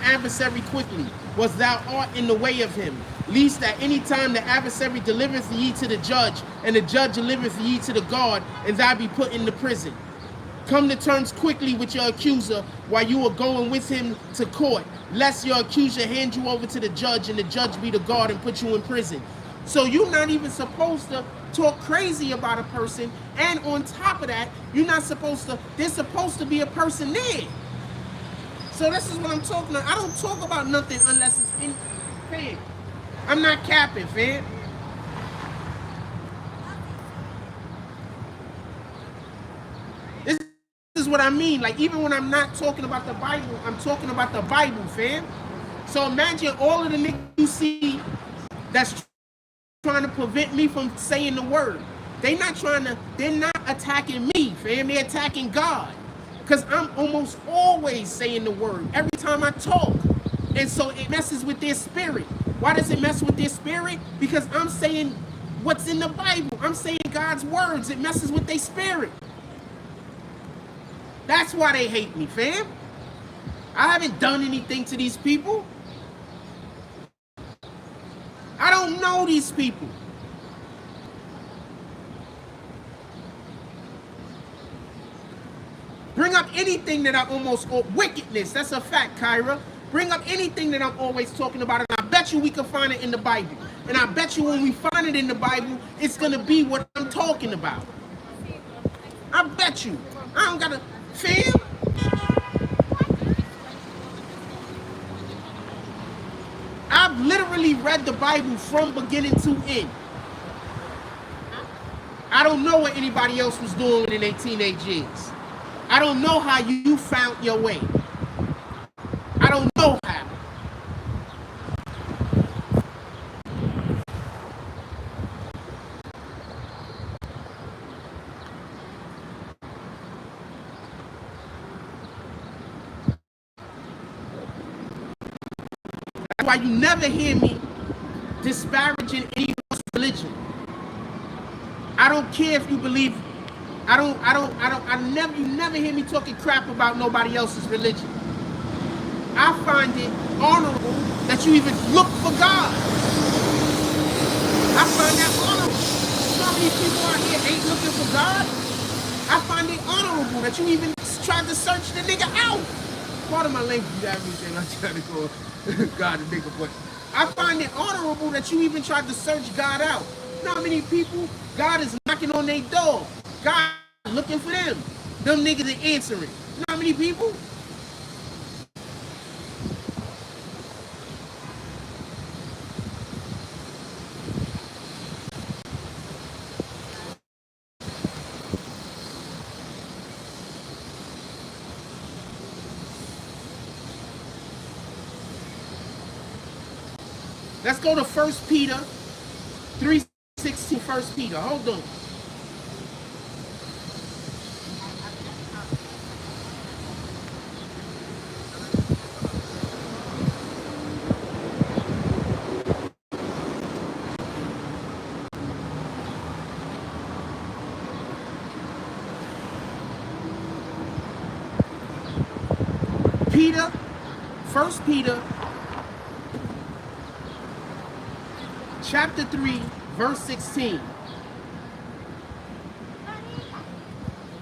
adversary quickly, was thou art in the way of him, lest at any time the adversary delivereth ye to the judge, and the judge delivereth ye to the guard, and thou be put into prison. Come to terms quickly with your accuser while you are going with him to court, lest your accuser hand you over to the judge, and the judge be the guard and put you in prison. So you're not even supposed to talk crazy about a person, and on top of that, you're not supposed to, there's supposed to be a person there. So this is what I'm talking about. I don't talk about nothing unless it's in, fam. I'm not capping, fam. This is what I mean. Like, even when I'm not talking about the Bible, I'm talking about the Bible, fam. So imagine all of the niggas you see that's trying to prevent me from saying the word. They're not attacking me, fam. They're attacking God. Because I'm almost always saying the word every time I talk. And so it messes with their spirit. Why does it mess with their spirit? Because I'm saying what's in the Bible. I'm saying God's words. It messes with their spirit. That's why they hate me, fam. I haven't done anything to these people. I don't know these people. Bring up anything that I almost, wickedness, that's a fact, Kyra. Bring up anything that I'm always talking about, and I bet you we can find it in the Bible. And I bet you when we find it in the Bible, it's going to be what I'm talking about. I bet you. I don't got to, fam. I've literally read the Bible from beginning to end. I don't know what anybody else was doing in their teenage years. I don't know how you found your way. I don't know how. That's why you never hear me disparaging anyone's religion. I don't care if you believe. You never hear me talking crap about nobody else's religion. I find it honorable that you even look for God. I find that honorable. So many people out here ain't looking for God. I find it honorable that you even tried to search the nigga out. Part of my language, everything I try to call God a nigga, but I find it honorable that you even tried to search God out. You know how many people God is knocking on their door? God looking for them. Them niggas are answering. You know how many people? Let's go to 1 Peter 3:16. 1 Peter. Hold on. Peter, 1 Peter, chapter 3, verse 16.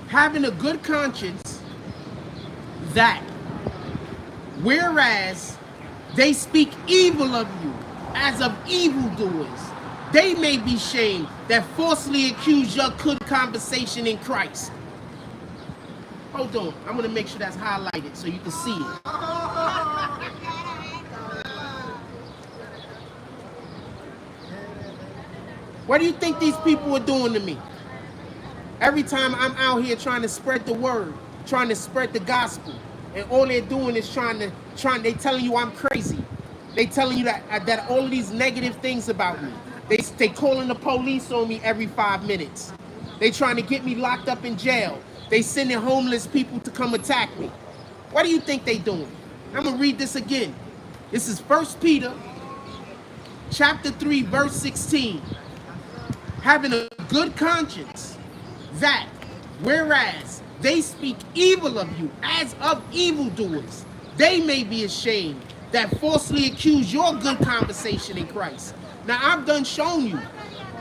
Having a good conscience, that whereas they speak evil of you as of evildoers, they may be shamed that falsely accuse your good conversation in Christ. Hold on, I'm gonna make sure that's highlighted so you can see it. What do you think these people are doing to me? Every time I'm out here trying to spread the word, trying to spread the gospel, and all they're doing is they telling you I'm crazy. They telling you that all of these negative things about me. They calling the police on me every 5 minutes. They trying to get me locked up in jail. They sending homeless people to come attack me. What do you think they doing? I'm gonna read this again. This is 1 Peter chapter 3, verse 16. Having a good conscience, that Whereas they speak evil of you as of evildoers, they may be ashamed that falsely accuse your good conversation in Christ. Now, I've done shown you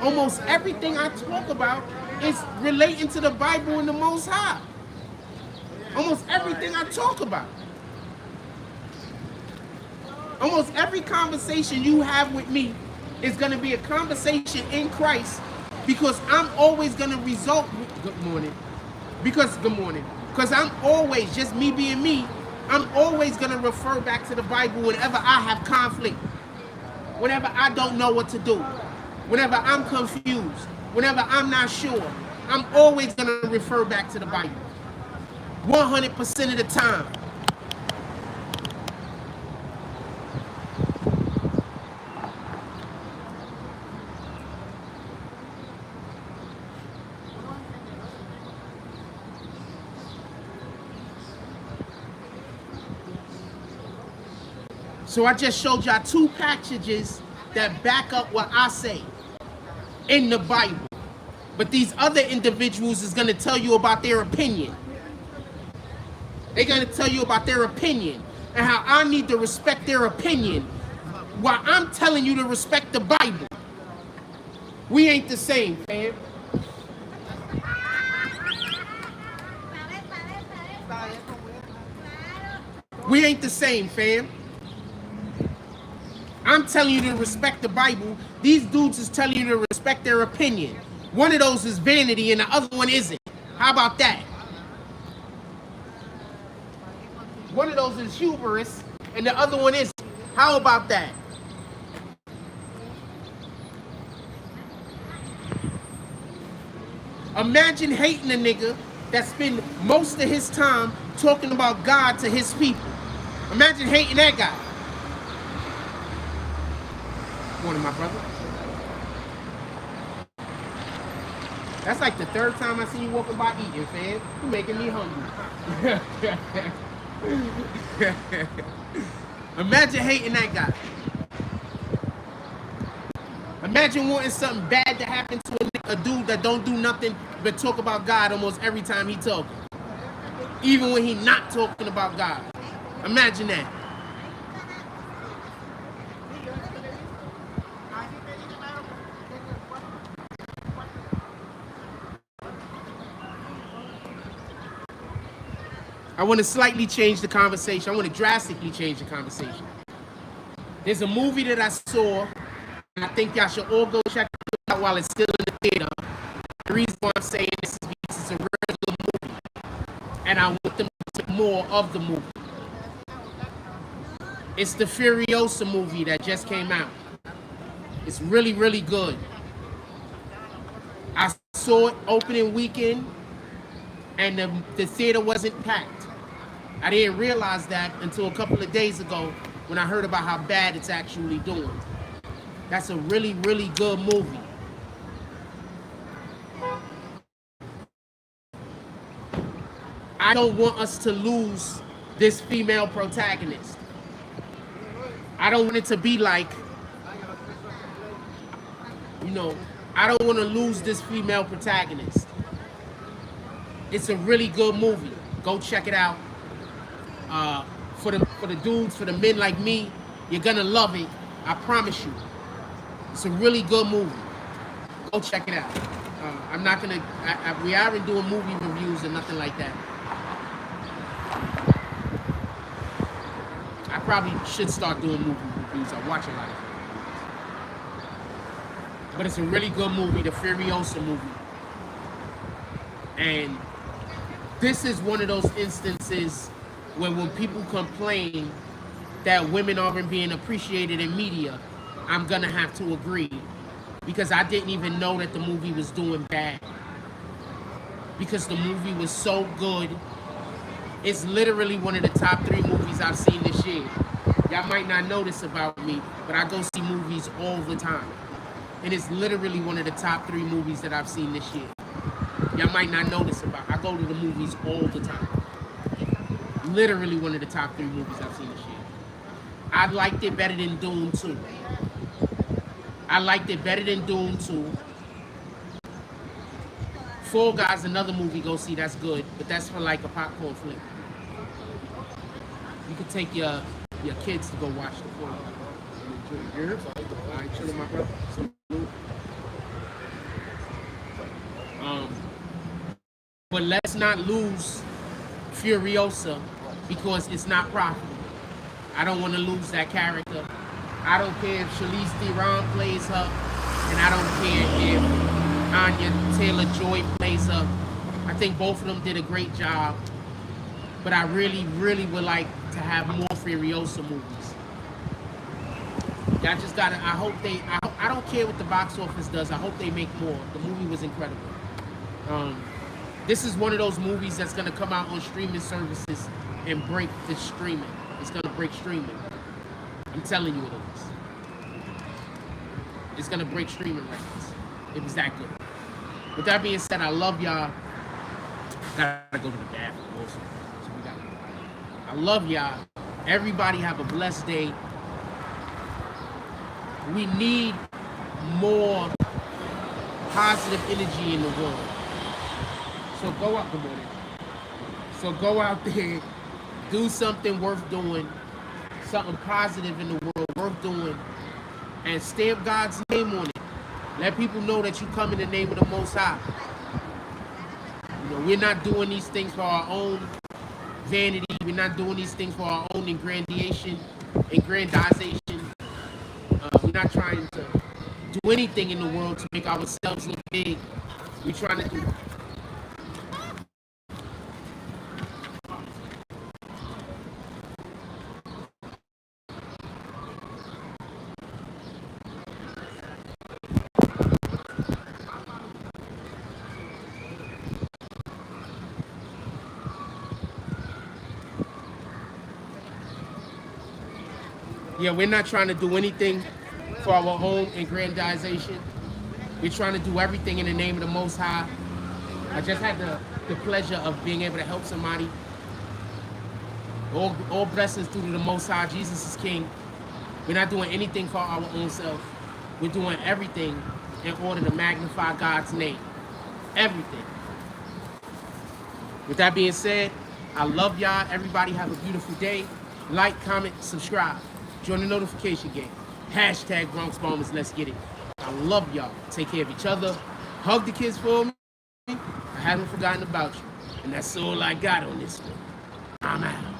almost everything I talk about is relating to the Bible and the Most High. Almost everything I talk about. Almost every conversation you have with me is going to be a conversation in Christ, because I'm always going to result. Good morning. Because I'm always, just me being me, I'm always going to refer back to the Bible whenever I have conflict, whenever I don't know what to do, whenever I'm confused, whenever I'm not sure. I'm always going to refer back to the Bible 100% of the time. So I just showed y'all 2 passages that back up what I say in the Bible. But these other individuals is going to tell you about their opinion. They're going to tell you about their opinion and how I need to respect their opinion while I'm telling you to respect the Bible. We ain't the same, fam. We ain't the same, fam. I'm telling you to respect the Bible. These dudes is telling you to respect their opinion. One of those is vanity and the other one isn't. How about that? One of those is hubris and the other one isn't. How about that? Imagine hating a nigga that spend most of his time talking about God to his people. Imagine hating that guy. Morning, my brother. That's like the 3rd time I see you walking by eating, fam. You're making me hungry. Imagine hating that guy. Imagine wanting something bad to happen to a dude that don't do nothing but talk about God almost every time he talking. Even when he not talking about God. Imagine that. I want to slightly change the conversation. I want to drastically change the conversation. There's a movie that I saw, and I think y'all should all go check it out while it's still in the theater. The reason why I'm saying this is because it's a really good movie, and I want them to make more of the movie. It's the Furiosa movie that just came out. It's really, really good. I saw it opening weekend, and the theater wasn't packed. I didn't realize that until a couple of days ago when I heard about how bad it's actually doing. That's a really, really good movie. I don't want us to lose this female protagonist. I don't want it to be like, you know, I don't want to lose this female protagonist. It's a really good movie. Go check it out. For the dudes, for the men like me, you're gonna love it. I promise you. It's a really good movie. Go check it out. I'm not gonna. We aren't doing movie reviews or nothing like that. I probably should start doing movie reviews. I watch a lot of it. But it's a really good movie, the Furiosa movie. And this is one of those instances when people complain that women aren't being appreciated in media, I'm gonna have to agree, because I didn't even know that the movie was doing bad, because the movie was so good. It's literally one of the top 3 movies I've seen this year. Y'all might not know this about me, but I go see movies all the time, and it's literally one of the top 3 movies that I've seen this year. Y'all might not know this about. I go to the movies all the time. Literally one of the top 3 movies I've seen this year. I liked it better than Doom 2. I liked it better than Doom 2 Fall Guys, another movie, go see, that's good, but that's for like a popcorn flick. You could take your kids to go watch the Fall Guys. All right, chilling, my brother. Salute. But let's not lose Furiosa because it's not profitable. I don't want to lose that character. I don't care if Charlize Theron plays her, and I don't care if Anya Taylor-Joy plays her. I think both of them did a great job. But I really, really would like to have more Furiosa movies. Y'all just gotta, I don't care what the box office does. I hope they make more. The movie was incredible. This is one of those movies that's gonna come out on streaming services and break the streaming. It's gonna break streaming. I'm telling you it is. It's gonna break streaming records. It was that good. With that being said, I love y'all. Gotta go to the bathroom also. So we gotta go. I love y'all. Everybody have a blessed day. We need more positive energy in the world. So go out, good morning. So go out there, do something worth doing, something positive in the world worth doing, and stamp God's name on it. Let people know that you come in the name of the Most High. You know, we're not doing these things for our own vanity. We're not doing these things for our own aggrandization. We're not trying to do anything in the world to make ourselves look big. We're trying to do. Yeah, we're not trying to do anything for our own aggrandization. We're trying to do everything in the name of the Most High. I just had the pleasure of being able to help somebody. All blessings due to the Most High. Jesus is King. We're not doing anything for our own self. We're doing everything in order to magnify God's name. Everything. With that being said, I love y'all. Everybody have a beautiful day. Like, comment, subscribe. Join the notification game. Hashtag Bronx Bombers, let's get it. I love y'all. Take care of each other. Hug the kids for me. I haven't forgotten about you. And that's all I got on this one. I'm out.